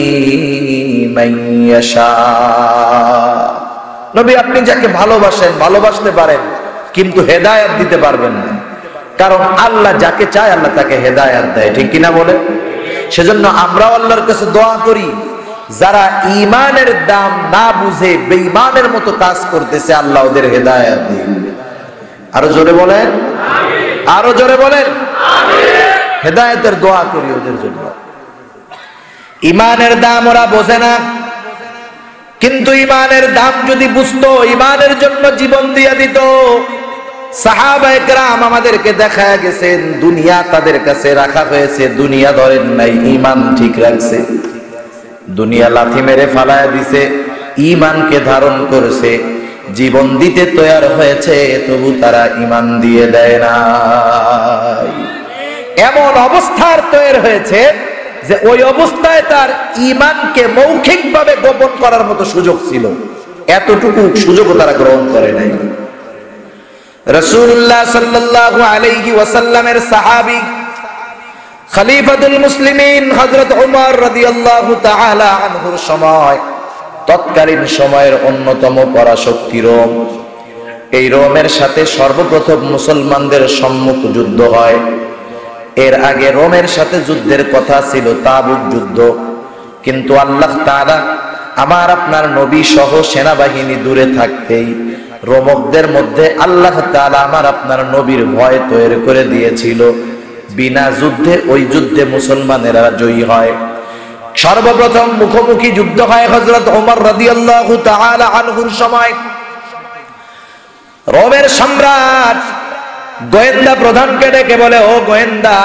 মান ইয়াশা। নবী আপনি যাকে ভালোবাসেন, ভালোবাসতে পারেন, কিন্তু হেদায়েত দিতে পারবেন না, কারণ আল্লাহ যাকে চায় আল্লাহ তাকে হেদায়েত দেয়, ঠিক কিনা বলেন? সেজন্য আমরা আল্লাহর কাছে দোয়া করি, যারা ঈমানের দাম না বুঝে বেঈমানের মতো কাজ করতেছে, আল্লাহ ওদের হেদায়েত দিন। আরো জোরে বলেন, আরো জোরে বলেন, হেদায়েতের দোয়া করি ওদের জন্য। ঈমানের দাম ওরা বোঝে না, কিন্তু ঈমানের দাম যদি বুঝতো, ঈমানের জন্য জীবন দিয়ে দিত। সাহাবায়ে কেরাম আমাদেরকে দেখায় গেছেন, দুনিয়া তাদের কাছে রাখা হয়েছে, দুনিয়া ধরেন নাই, ঈমান ঠিক রাখছে। দুনিয়া লাথি মেরে ফালায় দিছে, ঈমানকে ধারণ করেছে, জীবন দিতে তৈয়ার হয়েছে, তবু তারা ঈমান দিয়ে দেয় না। এমন অবস্থার তৈরি হয়েছে যে ওই অবস্থায় তার ঈমানকে মৌখিকভাবে গোপন করার মতো সুযোগ ছিল, এতটুকু সুযোগও তারা গ্রহণ করে নাই। রাসূলুল্লাহ সাল্লাল্লাহু আলাইহি ওয়াসাল্লামের সাহাবী খলিফাতুল মুসলিমিন হযরত ওমর রাদিয়াল্লাহু তাআলা আনহুর সময়, তৎকালীন সময়ের অন্যতম পরাশক্তি রোম। এই রোমের সাথে সর্বপ্রথম মুসলমানদের সম্মুখ যুদ্ধ হয়। এর আগে রোমের সাথে যুদ্ধের কথা ছিল তাবুক যুদ্ধ, কিন্তু আল্লাহ তাআলা আমার আপনার নবী সহ সেনাবাহিনী দূরে থাকতেই রোমকদের মধ্যে আল্লাহ তাআলা আমার আপনার নবীর ভয় তৈরি করে দিয়েছিল। বিনা যুদ্ধে ওই যুদ্ধে মুসলমানেরা জয়ী হয়। সর্বপ্রথম মুখোমুখি যুদ্ধ হয় হযরত ওমর রাদিয়াল্লাহু তাআলা আনহুর সময়। রোমের সম্রাট গোয়েন্দা প্রধানকে ডেকে বলে, ও গোয়েন্দা,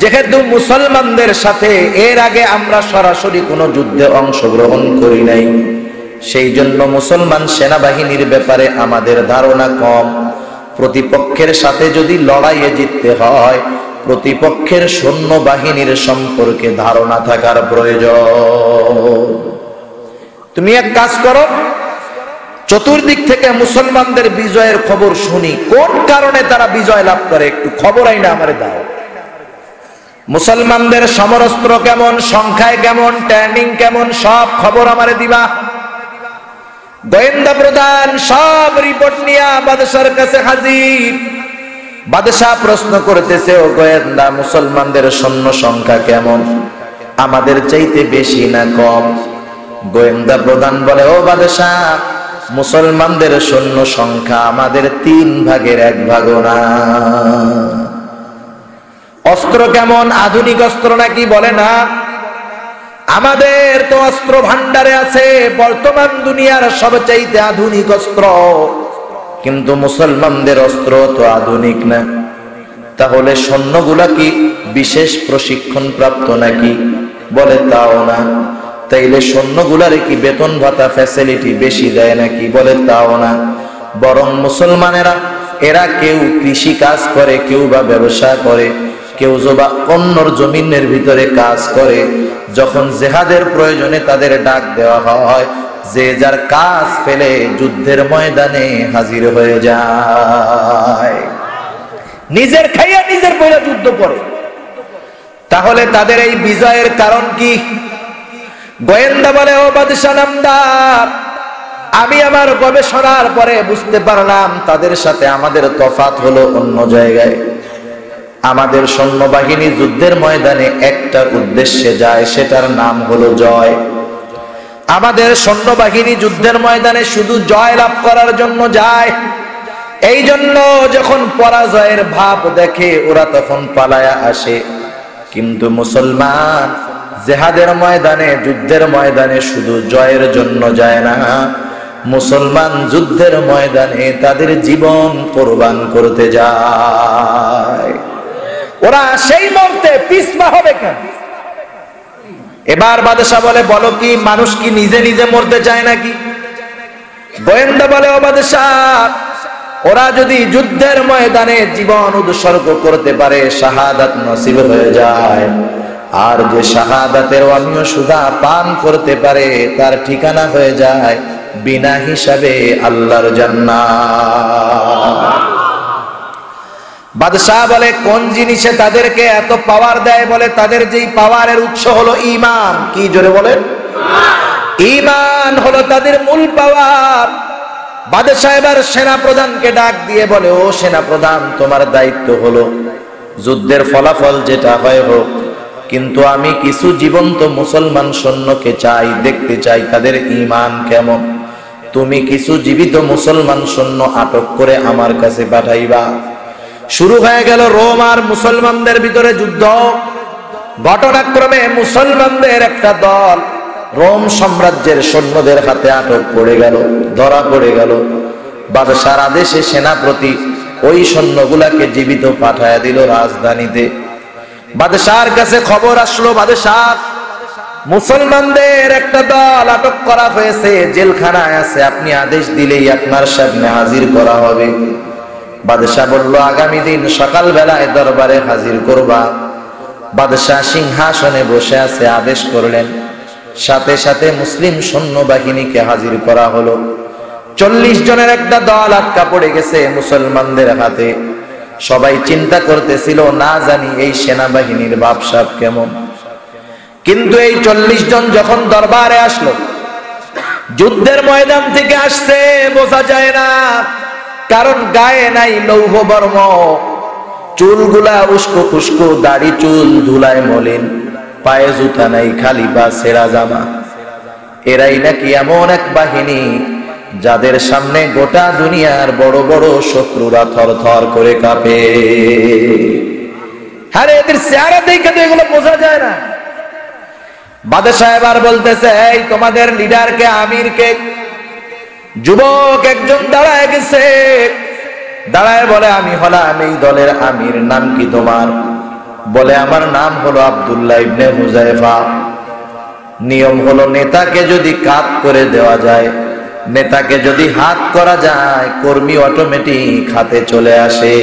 যেহেতু মুসলমানদের সাথে এর আগে আমরা সরাসরি কোনো যুদ্ধে অংশগ্রহণ করি নাই, সেই জন্য মুসলমান সেনাবাহিনীর ব্যাপারে আমাদের ধারণা কম। প্রতিপক্ষের সাথে যদি লড়াইয়ে জিততে হয়, প্রতিপক্ষের সৈন্যবাহিনীর সম্পর্কে ধারণা থাকার প্রয়োজন। তুমি এক কাজ করো, চতুর্দিক থেকে মুসলমানদের বিজয়ের খবর শুনি, কোন কারণে তারা বিজয় লাভ করে একটু খবর আইনা আমারে দাও। মুসলমানদের সমরাস্ত্র কেমন, সংখ্যায় কেমন, ট্রেনিং কেমন, সব খবর আমারে দিবা। গোয়েন্দা প্রধান সব রিপোর্ট নিয়ে বাদশার কাছে হাজির। বাদশাহ প্রশ্ন করতেছে, ও গোয়েন্দা, মুসলমানদের সৈন্য সংখ্যা কেমন, আমাদের চাইতে বেশি না কম? গোয়েন্দা প্রধান বলে, ও বাদশাহ, মুসলমানদের সৈন্য সংখ্যা আমাদের 3 ভাগের 1 ভাগও না। অস্ত্র কেমন, আধুনিক অস্ত্র নাকি? বলে না, আমাদের তো অস্ত্র ভান্ডারে আছে বর্তমান দুনিয়ার সবচাইতে আধুনিক অস্ত্র, কিন্তু মুসলমানদের অস্ত্র তো আধুনিক না। তাহলে সৈন্যগুলা কি বিশেষ প্রশিক্ষণ প্রাপ্ত নাকি? বলে তাও না। তাইলে সৈন্যগুলারে কি বেতন ভাতা ফ্যাসিলিটি বেশি দেয় নাকি? বলে তাও না। বরং মুসলমানেরা এরা কেউ কৃষি কাজ করে, কেউ বা ব্যবসা করে, কেউ বা অন্যর জমিনের ভিতরে কাজ করে। যখন জেহাদের প্রয়োজনে তাদের ডাক দেওয়া হয়, যে যার কাজ ফেলে যুদ্ধের ময়দানে হাজির হয়ে যায়, নিজের খাইয়া নিজের বইরা যুদ্ধ করে। তাহলে তাদের এই বিজয়ের কারণ কি? গোয়েন্দা বলে, ও বাদশাহ নামদার, আমি আমার গবেষণার পরে বুঝতে পারলাম তাদের সাথে আমাদের তফাৎ হলো অন্য জায়গায়। আমাদের সৈন্যবাহিনী যুদ্ধের ময়দানে একটা উদ্দেশ্যে যায়, সেটার নাম হলো জয়। আমাদের সৈন্যবাহিনী যুদ্ধের ময়দানে শুধু জয় লাভ করার জন্য যায়। এই জন্য যখন পরাজয়ের ভাব দেখে ওরা তখন পালায়া আসে। কিন্তু মুসলমান জেহাদের ময়দানে, যুদ্ধের ময়দানে শুধু জয়ের জন্য যায় না, মুসলমান যুদ্ধের ময়দানে তাদের জীবন কোরবান করতে যায়। ওরা সেই মুহূর্তে পিছপা হবে কেন? এবার বাদশাহ বলে, বলো কি, মানুষ কি নিজে নিজে মরতে চায় নাকি? গোয়েন্দা বলে, ও বাদশাহ, ওরা যদি যুদ্ধের ময়দানে জীবন উৎসর্গ করতে পারে, শাহাদাত নসিব হয়ে যায়। আর যে শাহাদাতের অমীয় সুধা পান করতে পারে, তার ঠিকানা হয়ে যায় বিনা হিসাবে আল্লাহর জান্নাত। বাদশাহ বলে, কোন জিনিসে তাদেরকে এত পাওয়ার দেয়? বলে, তাদের যেই পাওয়ারের উৎস হলো ঈমান। কি জোরে বলেন? ঈমান হলো তাদের মূল পাওয়ার। বাদশাহ এবার সেনা প্রধানকে ডাক দিয়ে বলে, ও সেনা প্রধান, তোমার দায়িত্ব হলো যুদ্ধের ফলাফল যেটা হয় হোক, কিন্তু আমি কিছু জীবন্ত মুসলমান সৈন্যকে চাই, দেখতে চাই তাদের ঈমান কেমন। তুমি কিছু জীবিত মুসলমান সৈন্য আটক করে আমার কাছে পাঠাইবা। শুরু হয়ে গেল রোম আর মুসলমানদের ভিতরে যুদ্ধ। ঘটনাক্রমে মুসলমানদের একটা দল রোম সাম্রাজ্যের সৈন্যদের হাতে আটক পড়ে গেল, ধরা পড়ে গেল। বাদশার আদেশে সেনাপতি ওই সৈন্যগুলাকে জীবিত পাঠায়া দিল রাজধানীতে। বাদশার কাছে খবর আসলো, বাদশাহ, মুসলমানদের একটা দল আটক করা হয়েছে, জেলখানায় আছে, আপনি আদেশ দিলেই আপনার সামনে হাজির করা হবে। বাদশাহ বলল, আগামী দিন সকালবেলায় দরবারে হাজির করবা। বাদশাহ সিংহাসনে বসে আছে, আদেশ করলেন। সাথে সাথে মুসলিম সৈন্যবাহিনীকে হাজির করা হলো। 40 জনের একটা দল আটকা পড়ে গেছে মুসলমানদের হাতে। সবাই চিন্তা করতেছিল, না জানি এই সেনাবাহিনীর ভাবসাব কেমন। কিন্তু এই 40 জন যখন দরবারে আসলো, যুদ্ধের ময়দান থেকে আসছে বোঝা যায় না, কারণ গায়ে নাই লৌহ বর্ম, চুলগুলা উস্কো খুস্কো, দাড়ি চুল ধুলায় মলিন, পায়ে জুতা নাই, খালি পা ছেঁড়া জামা। এরাই নাকি এমন এক বাহিনী যাদের সামনে গোটা দুনিয়ার বড় বড় শত্রুরা থর থর করে কাঁপে। আরে এদের চেহারা দেখে তো এগুলো বোঝা যায় না। বাদশাহ এবার বলতেছে, এই তোমাদের লিডারকে, আমিরকে। যুবক একজন দাঁড়ায় গেছে, দাঁড়ায় বলে, আমি হলাম এই দলের আমির। নাম কি তোমার? বলে আমার নাম হলো আব্দুল্লাহ ইবনে হুযায়ফা। নিয়ম হলো নেতাকে যদি কাত করে দেওয়া যায়, নেতাকে যদি হাত করা যায়, কর্মী অটোমেটিক হাতে চলে আসে।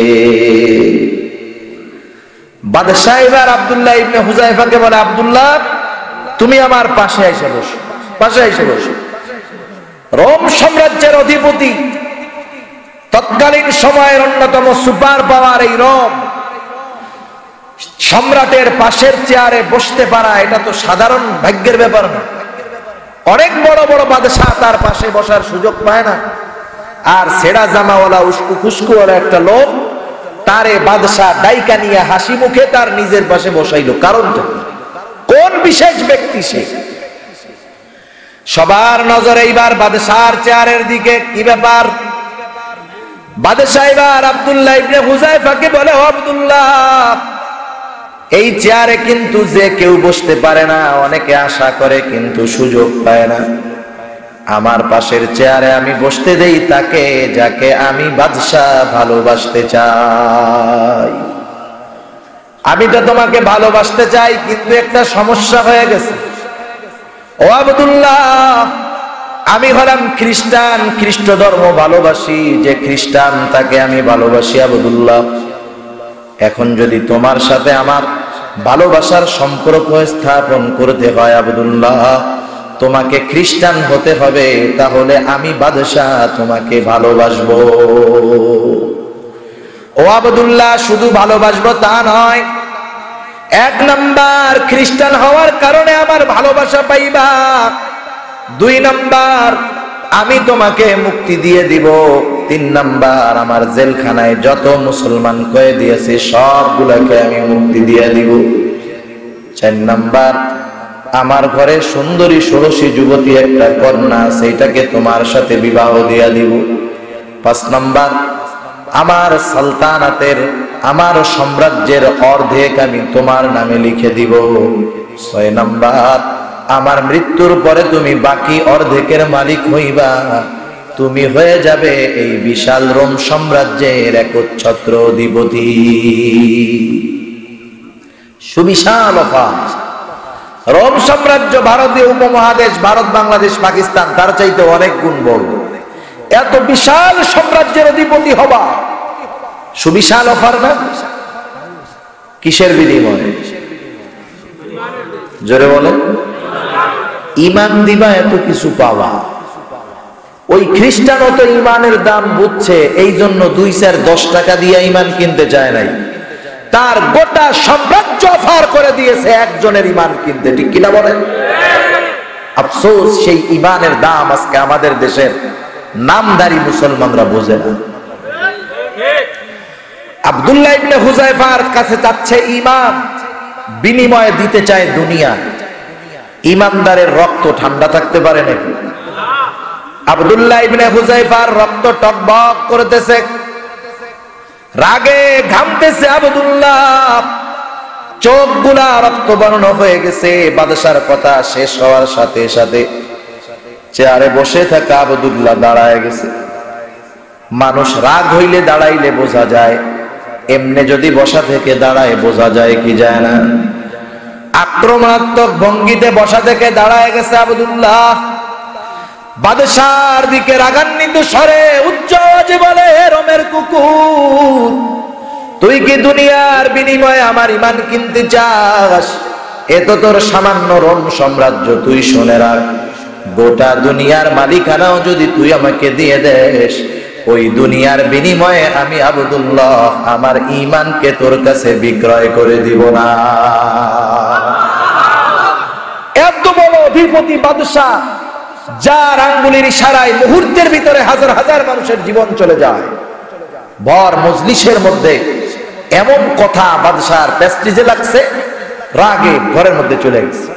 বাদশাহ এবার আব্দুল্লাহ ইবনে হুযায়ফাকে বলে, আব্দুল্লাহ তুমি আমার পাশে এসে বসো, পাশে এসে বসো। রোম সাম্রাজ্যের অধিপতি, তৎকালীন সময়ের অন্যতম সুপার পাওয়ার এই রোম সম্রাটের পাশের চেয়ারে বসতে পারা এটা তো সাধারণ ভাগ্যের ব্যাপার না। অনেক বড় বড় বাদশাহ তার পাশে বসার সুযোগ পায় না। আর ছেঁড়া জামাওয়ালা উস্কু খুস্কুওয়ালা একটা লোক তারে বাদশাহ ডাইকা নিয়ে হাসি মুখে তার নিজের পাশে বসাইলো। কারণটা কোন বিশেষ ব্যক্তি সে? সবার নজর এইবার বাদশাহর চেয়ারের দিকে। কি ব্যাপার? বাদশাহ এবার আব্দুল্লাহ ইবনে হুযায়ফাকে বলে, ও আব্দুল্লাহ, এই চেয়ারে কিন্তু যে কেউ বসতে পারে না, অনেকে আশা করে কিন্তু সুযোগ পায় না। আমার পাশের চেয়ারে আমি বসতে দেই তাকে যাকে আমি বাদশাহ ভালোবাসতে চাই। আমি তো তোমাকে ভালোবাসতে চাই, কিন্তু একটা সমস্যা হয়ে গেছে। ও আব্দুল্লাহ, আমি হলাম খ্রিস্টান, খ্রিস্ট ধর্ম ভালোবাসি, যে খ্রিস্টান তাকে আমি ভালোবাসি আব্দুল্লাহ। এখন যদি তোমার সাথে আমার ভালোবাসার সম্পর্ক স্থাপন করতে হয় আব্দুল্লাহ, তোমাকে খ্রিস্টান হতে হবে, তাহলে আমি বাদশাহ তোমাকে ভালোবাসবো। ও আব্দুল্লাহ, শুধু ভালোবাসবো তা নয়, এক নাম্বার খ্রিস্টান হওয়ার কারণে আমার ভালোবাসা পাইবা, দুই নাম্বার আমি তোমাকে মুক্তি দিয়ে দিব, তিন নাম্বার আমার জেলখানায় যত মুসলমান কয়ে দিয়েছে সবগুলোকে আমি মুক্তি দিয়ে দিব, চার নাম্বার আমার ঘরে সুন্দরী ষোড়শী যুবতী একটা কন্যা, সেইটাকে তোমার সাথে বিবাহ দিয়ে দিব, পাঁচ নাম্বার আমার সালতানাতের, আমার সাম্রাজ্যের অর্ধেক আমি তোমার নামে লিখে দিব, ছয় নাম্বার আমার মৃত্যুর পরে তুমি বাকি অর্ধেকের মালিক হইবা, তুমি হয়ে যাবে এই বিশাল রোম সাম্রাজ্যের একচ্ছত্র অধিপতি। সুবিশাল অফার। রোম সাম্রাজ্য ভারতীয় উপমহাদেশ, ভারত, বাংলাদেশ, পাকিস্তান তার চাইতে অনেক গুণ বড়। এত বিশাল সাম্রাজ্যের অধিপতি হবা, সুবিশাল অফার না? কিসের বিনিময়ে? জোরে বলেন। ঈমান দিবা, এত কিছু পাওয়া। ওই খ্রিস্টানও তো ঈমানের দাম বুঝছে, এই জন্য 2-4-10 টাকা দিয়ে ঈমান কিনতে চায় নাই, তার গোটা সাম্রাজ্য অফার করে দিয়েছে একজনের ঈমান কিনতে। ঠিক কিনা বলেন? আফসোস, সেই ঈমানের দাম আজকে আমাদের দেশের নামদারি মুসলমানরা বোঝে না। আব্দুল্লাহ ইবনে হুযায়ফার কাছে চাচ্ছে ঈমান, বিনিময়ে দিতে চায় দুনিয়া। ঈমানদারের রক্ত ঠান্ডা থাকতে পারে নাকি? আব্দুল্লাহ ইবনে হুযায়ফার রক্ত টকবক করতেছে, রাগে ঘামতেছে আব্দুল্লাহ, চোখগুলা রক্তবর্ণ হয়ে গেছে। বাদশার কথা শেষ হওয়ার সাথে সাথে চেয়ারে বসে থাকা আব্দুল্লাহ দাঁড়ায় গেছে। মানুষ রাগ হইলে দাঁড়াইলে বোঝা যায়, এমনি যদি বসা থেকে দাঁড়ায় বোঝা যায় কি যায় না? আক্রমণাত্মক ভঙ্গিতে বসা থেকে দাঁড়ায় গেছে আব্দুল্লাহ। বাদশার দিকে রাগান্বিত স্বরে উচ্চ আওয়াজে বলে, হে রোমের কুকুর, তুই কি দুনিয়ার বিনিময়ে আমার ঈমান কিনতে চাস? এ তো তোর সামান্য রোম সাম্রাজ্য, তুই শুনে রাখ, গোটা দুনিয়ার মালিকানাও যদি তুই আমাকে দিয়ে দেস, ওই দুনিয়ার বিনিময়ে আমি আব্দুল্লাহ আমার ঈমানকে তোর কাছে বিক্রয় করে দিব না। এত বড় অধিপতি বাদশাহ, যার আঙ্গুলের ইশারায় মুহূর্তের ভিতরে হাজার হাজার মানুষের জীবন চলে যায়। ভর মজলিসের মধ্যে এমন কথা বাদশার প্রেস্টিজে লাগছে, রাগে ঘরের মধ্যে চলে গেছে।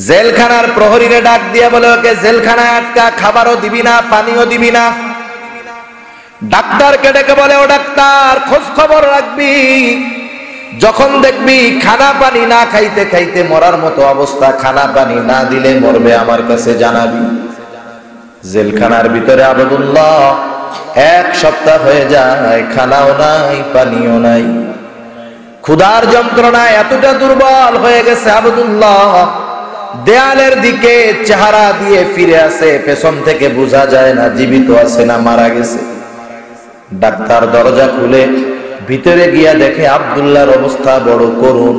জেলখানার প্রহরীরে ডাক দিয়ে বলে, ওকে জেলখানায় আটকা, খাবারও দিবি না, পানিও দিবি না। ডাক্তারকে ডেকে বলে, ও ডাক্তার, খোঁজ খবর রাখবি, যখন দেখবি খানা পানি না খাইতে খাইতে মরার মতো অবস্থা, খানা পানি না দিলে মরবে, আমার কাছে জানাবি। জেলখানার ভিতরে আব্দুল্লাহ 1 সপ্তাহ হয়ে যায়, খানাও নাই, পানিও নাই। ক্ষুধার যন্ত্রণায় এতটা দুর্বল হয়ে গেছে আব্দুল্লাহ, দেয়ালের দিকে চেহারা দিয়ে ফিরে আসে, পেছন থেকে বোঝা যায় না জীবিত আছে না মারা গেছে। ডাক্তার দরজা খুলে ভিতরে গিয়া দেখে আব্দুল্লাহর অবস্থা বড় করুণ,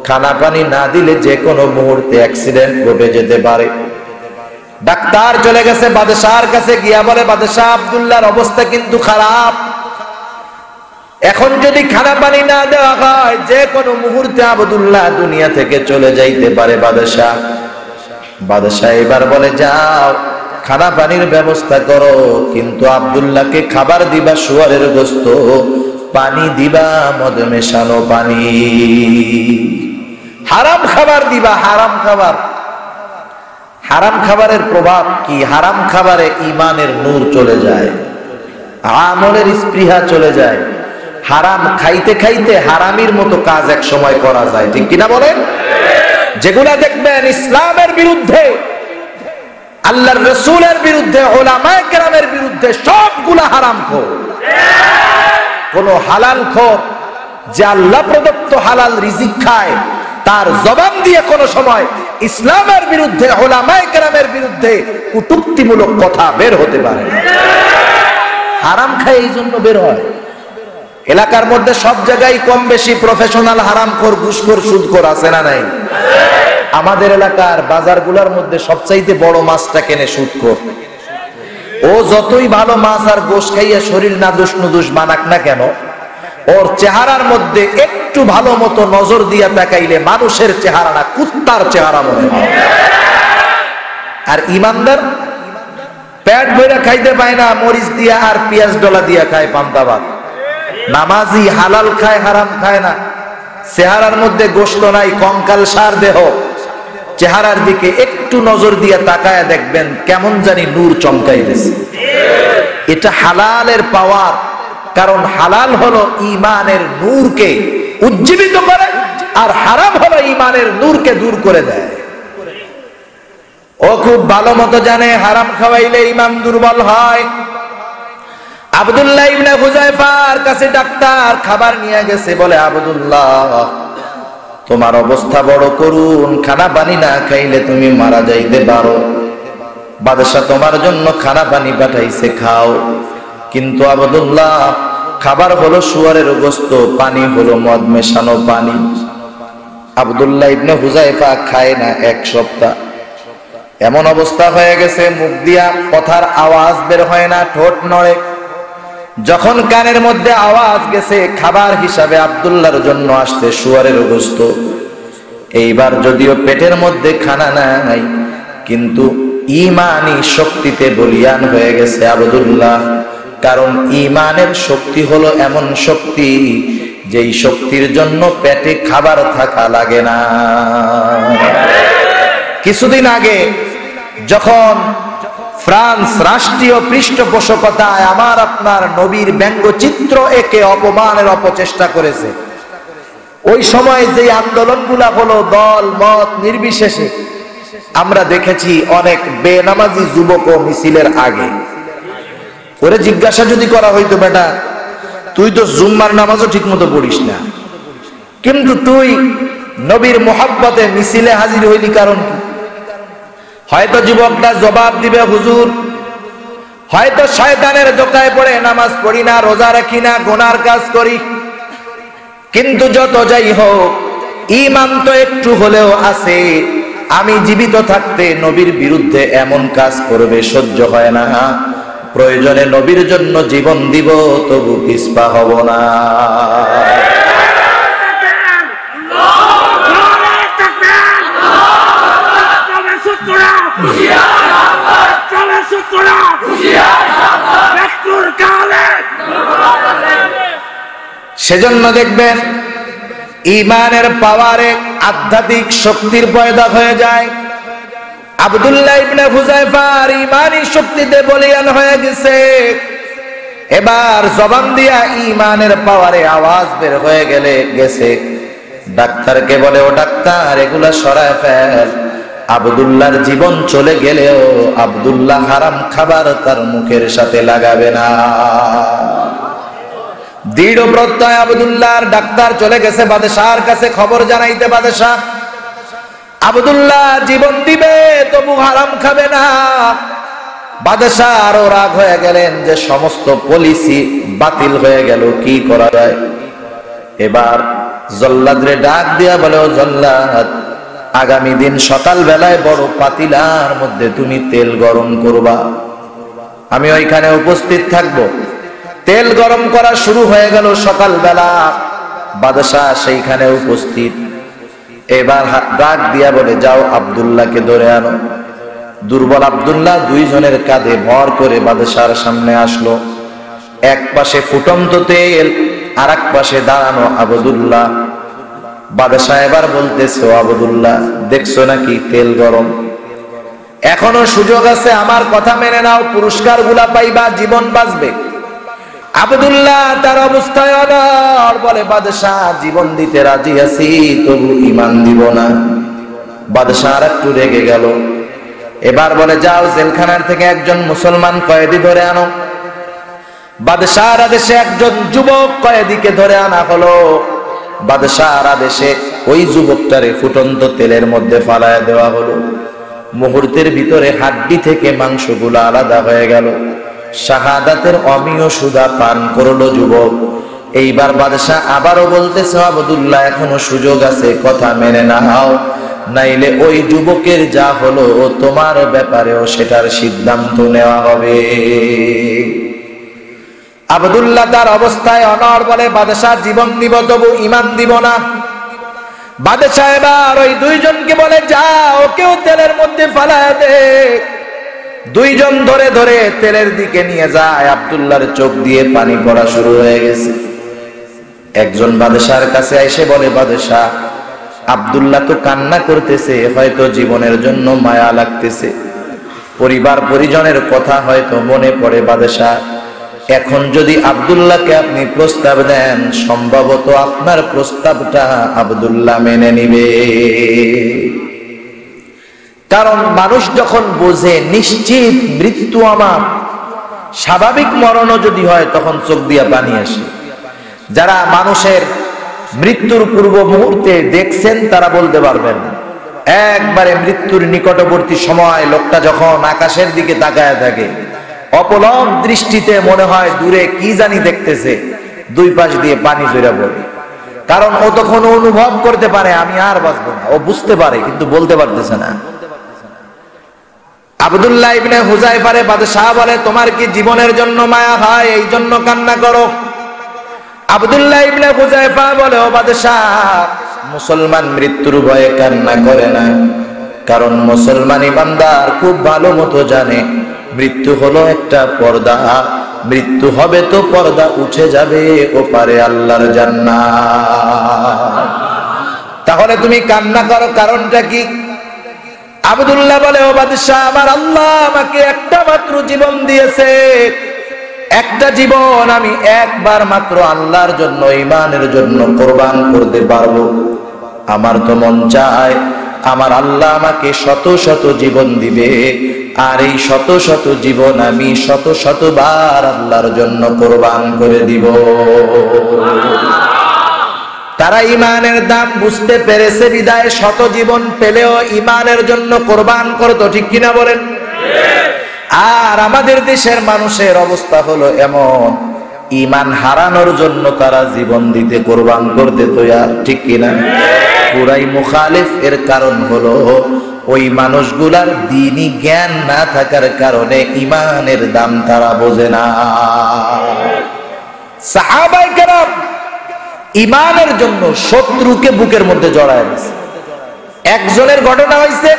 খানা পানি না দিলে যে কোনো মুহূর্তে অ্যাক্সিডেন্ট ঘটে যেতে পারে। ডাক্তার চলে গেছে বাদশাহর কাছে, গিয়া বলে, বাদশাহ, আব্দুল্লাহর অবস্থা কিন্তু খারাপ, এখন যদি খানা পানি না দেওয়া হয় যে কোনো মুহূর্তে আব্দুল্লাহ দুনিয়া থেকে চলে যাইতে পারে। বাদশাহ এবার বলে, যাও খানা পানির ব্যবস্থা করো, কিন্তু আব্দুল্লাহকে খাবার দিবা শুয়ারের গোশত, পানি দিবা মদ মেশানো পানি, হারাম খাবার দিবা। হারাম খাবার, হারাম খাবারের প্রভাব কি? হারাম খাবারে ঈমানের নূর চলে যায়, আমলের স্পৃহা চলে যায়। হারাম খাইতে খাইতে হারামির মতো কাজ এক সময় করা যায়, ঠিক কিনা বলেন? যেগুলা দেখবেন ইসলামের বিরুদ্ধে, আল্লাহর রাসূলের বিরুদ্ধে, উলামায়ে কেরামের বিরুদ্ধে, সবগুলা হারামখোর। কোন হালালখোর যে আল্লাহ প্রদত্ত হালাল রিজিক খায়, তার জবান দিয়ে কোন সময় ইসলামের বিরুদ্ধে, উলামায়ে কেরামের বিরুদ্ধে কটূক্তিমূলক কথা বের হতে পারে না। হারাম খায় এই জন্য বের হয়। এলাকার মধ্যে সব জায়গায় কম বেশি প্রফেশনাল হারামখোর, ঘুষখোর, সুদখোর আছে না নাই? আমাদের এলাকার বাজারগুলোর মধ্যে সবচাইতে বড় মাছটা কেনে সুদখোর। ও যতই ভালো মাছ আর গোশ খাইয়া শরীর নাদুস নুদুস বানাক না কেন, ওর চেহারার মধ্যে একটু ভালো মতো নজর দিয়া তাকাইলে মানুষের চেহারা না, কুত্তার চেহারা মনে হয়। আর ইমানদার পেট ভরে খাইতে পায় না, মরিচ দিয়া আর পেঁয়াজ ডলা দিয়া খায় পান্তা ভাত। নামাজি হালাল খায়, হারাম খায় না। চেহারার মধ্যে গোশত নাই, কঙ্কাল সার দেহ, চেহারার দিকে একটু নজর দিয়া তাকায়া দেখবেন কেমন জানি নূর চমকাইতেছে। এটা হালালের পাওয়ার, কারণ হালাল হলো ঈমানের নূরকে উজ্জীবিত করে, আর হারাম হলো ঈমানের নূরকে দূর করে দেয়। ও খুব ভালো মতো জানে হারাম খাওয়াইলে ঈমান দুর্বল হয়। আব্দুল্লাহ ইবনে হুযায়ফার কাছে ডাক্তার খাবার নিয়ে গেছে, বলে, আব্দুল্লাহ, তোমার অবস্থা বড় করুণ, খানা পানি না খাইলে তুমি মারা যাইতে পারো। বাদশা তোমার জন্য খানা পানি পাঠাইছে, খাও। কিন্তু আব্দুল্লাহ, খাবার হলো শুয়ারের গোশত, পানি হলো মদ মেশানো পানি। আব্দুল্লাহ ইবনে হুযায়ফা খায় না 1 সপ্তাহ। এমন অবস্থা হয়ে গেছে, মুখ দিয়া কথার আওয়াজ বের হয় না, ঠোঁট নড়ে। যখন কানের মধ্যে আওয়াজ গেছে, খাবার হিসাবে আব্দুল্লাহর জন্য আসছে শুয়ারের গোশত। এইবার যদিও পেটের মধ্যে খানা নাই, কিন্তু ঈমানি শক্তিতে বলিয়ান হয়ে গেছে আব্দুল্লাহ। কারণ ঈমানের শক্তি হলো এমন শক্তি, যেই শক্তির জন্য পেটে খাবার থাকা লাগে না। কিছুদিন আগে যখন ফ্রান্স রাষ্ট্রীয় পৃষ্ঠপোষকতায় আমার আপনার নবীর ব্যঙ্গচিত্র একে অপমানের অপচেষ্টা করেছে, ওই সময় যে আন্দোলনগুলা হলো দল মত নির্বিশেষে, আমরা দেখেছি অনেক বেনামাজি যুবক মিছিলের আগে। ওরে জিজ্ঞাসা যদি করা হইতো, বেটা তুই তো জুম্মার নামাজও ঠিক মতো পড়িস না, কিন্তু তুই নবীর মোহাব্বতে মিছিলে হাজির হইলি কারণ কি? হয়তো যুবকরা জবাব দিবে, হুজুর, হয়তো শয়তানের ধোঁকায় পড়ে নামাজ পড়ি না, রোজা রাখি না, গুনার কাজ করি। কিন্তু যত যাই হোক, ঈমান তো একটু হলেও আছে। আমি জীবিত থাকতে নবীর বিরুদ্ধে এমন কাজ করবে সহ্য হয় না। প্রয়োজনে নবীর জন্য জীবন দিব, তবু পিছপা হব না। সেজন্য দেখবেন ঈমানের পাওয়ারে আধ্যাত্মিক শক্তির পয়দা হয়ে যায়। আব্দুল্লাহ ইবনে হুযায়ফার ঈমানি শক্তিতে বলিয়ান হয়ে গেছে। এবার জবান দিয়া ঈমানের পাওয়ারে আওয়াজ বের হয়ে গেছে। ডাক্তারকে বলে, ও ডাক্তার, এগুলা সরায় ফেল। আব্দুল্লাহর জীবন চলে গেলেও আব্দুল্লাহ হারাম খাবার তার মুখের সাথে লাগাবে না। দৃঢ় প্রত্যয় আব্দুল্লাহর ডাক্তার চলে গেছে বাদশাহর কাছে খবর জানাইতে। বাদশাহ আব্দুল্লাহ জীবন দিবে তবু হারাম খাবে না। বাদশাহ আরো রাগ হয়ে গেলেন যে সমস্ত পলিসি বাতিল হয়ে গেল, কি করা যায়। এবার জল্লাদরে ডাক দিয়া বলে, ও জল্লাদ, আগামী দিন সকাল বেলায় বড় পাতিলার মধ্যে তুমি তেল গরম করবা, আমি ওইখানে উপস্থিত থাকব। তেল গরম করা শুরু হয়ে গেল সকাল বেলা, বাদশাহ সেইখানে উপস্থিত। এবার ডাক দিয়া বলে, যাও আব্দুল্লাহকে ধরে আনো। দুর্বল আব্দুল্লাহ দুইজনের কাঁধে ভর করে বাদশার সামনে আসলো। এক পাশে ফুটন্ত তেল, আর এক পাশে দাঁড়ানো আব্দুল্লাহ। বাদশাহ এবার বলতেছে, ও আব্দুল্লাহ, দেখছো নাকি তেল গরম? এখনো সুযোগ আছে, আমার কথা মেনে নাও, পুরস্কার গুলা পাইবা, জীবন বাঁচবে। আব্দুল্লাহ তার অবস্থায় অনড়, বলে, বাদশাহ জীবন দিতে রাজি আছি, তবু ঈমান দিব না। বাদশাহ আর একটু রেগে গেল। এবার বলে, যাও জেলখানার থেকে একজন মুসলমান কয়েদি ধরে আনো। বাদশাহর আদেশে একজন যুবক কয়েদিকে ধরে আনা হলো। বাদশাহর আদেশে ওই যুবকটারে ফুটন্ত তেলের মধ্যে ফালায় দেওয়া হলো। মুহূর্তের ভিতরে হাড্ডি থেকে মাংসগুলো আলাদা হয়ে গেল। শাহাদাতের অমীয় সুধা পান করলো যুবক। এইবার বাদশাহ আবারও বলতেছে, আব্দুল্লাহ এখনো সুযোগ আছে, কথা মেনে নাও, নাইলে ওই যুবকের যা হলো তোমার ব্যাপারেও সেটার সিদ্ধান্ত নেওয়া হবে। আব্দুল্লাহ তার অবস্থায় অনড়, বলে, বাদশাহ জীবন দিব তবু ঈমান দিব না। বাদশাহ এবার ওই দুইজনকে বলে, যা ওকেও তেলের মধ্যে ফালায় দে। দুইজন ধরে ধরে তেলের দিকে নিয়ে যায়। আব্দুল্লাহর চোখ দিয়ে পানি পড়া শুরু হয়ে গেছে। একজন বাদশাহর কাছে এসে বলে, বাদশাহ আব্দুল্লাহ তো কান্না করতেছে, হয়তো জীবনের জন্য মায়া লাগতেছে, পরিবার পরিজনের কথা হয়তো মনে পড়ে। বাদশাহ এখন যদি আব্দুল্লাহকে আপনি প্রস্তাব দেন, সম্ভবত আপনার প্রস্তাবটা আব্দুল্লাহ মেনে নিবে। কারণ মানুষ যখন বোঝে নিশ্চিত মৃত্যু আমার, স্বাভাবিক মরণও যদি হয়, তখন চোখ দিয়া পানি আসে। যারা মানুষের মৃত্যুর পূর্ব মুহূর্তে দেখছেন তারা বলতে পারবেন। একবারে মৃত্যুর নিকটবর্তী সময় লোকটা যখন আকাশের দিকে তাকায় থাকে, অপলক দৃষ্টিতে মনে হয় দূরে কি জানি দেখতেছে, দুই পাশ দিয়ে পানি ঝরে পড়ে। কারণ ও তখন অনুভব করতে পারে আমি আর বাঁচবো না, ও বুঝতে পারে কিন্তু বলতে পারতেছে না। আব্দুল্লাহ ইবনে হুযায়ফারে বাদশাহ বলে, তোমার কি জীবনের জন্য মায়া হয়, এই জন্য কান্না করো? আব্দুল্লাহ ইবনে হুযায়ফা বলে, ও বাদশাহ, মুসলমান মৃত্যুর ভয়ে কান্না করে না, কারণ মুসলমান ইমানদার খুব ভালো মতো জানে মৃত্যু হলো একটা পর্দা, মৃত্যু হবে তো পর্দা উঠে যাবে ওপারে আল্লাহর জান্নাত। তাহলে তুমি কান্না করো, কারণটা কি? আব্দুল্লাহ বলে, ও বাদশাহ, আমার আল্লাহ আমাকে একটা মাত্র জীবন দিয়েছে, একটা জীবন আমি একবার মাত্র আল্লাহর জন্য, ঈমানের জন্য কোরবান করতে পারবো। আমার তো মন চায় আমার আল্লাহ আমাকে শত শত জীবন দিবে, আর এই শত শত জীবন আমি শত শতবার আল্লাহর জন্য কোরবান করে দিব। তারা ঈমানের দাম বুঝতে পেরেছে বিদায় শত জীবন পেলেও ঈমানের জন্য কোরবান করতো, ঠিক কিনা বলেন? আর আমাদের দেশের মানুষের অবস্থা হলো এমন, ঈমান হারানোর জন্য তারা জীবন দিতে কোরবান করতে তৈয়ার, ঠিক কিনা? পুরাই মুখালিফ। এর কারণ হলো ওই মানুষগুলার দ্বীনি জ্ঞান না থাকার কারণে ঈমানের দাম তারা বোঝে না। সাহাবায়ে কেরাম ঈমানের জন্য শত্রুকে বুকের মধ্যে জড়ায় দিয়েছে। একজনের ঘটনা হয়েছে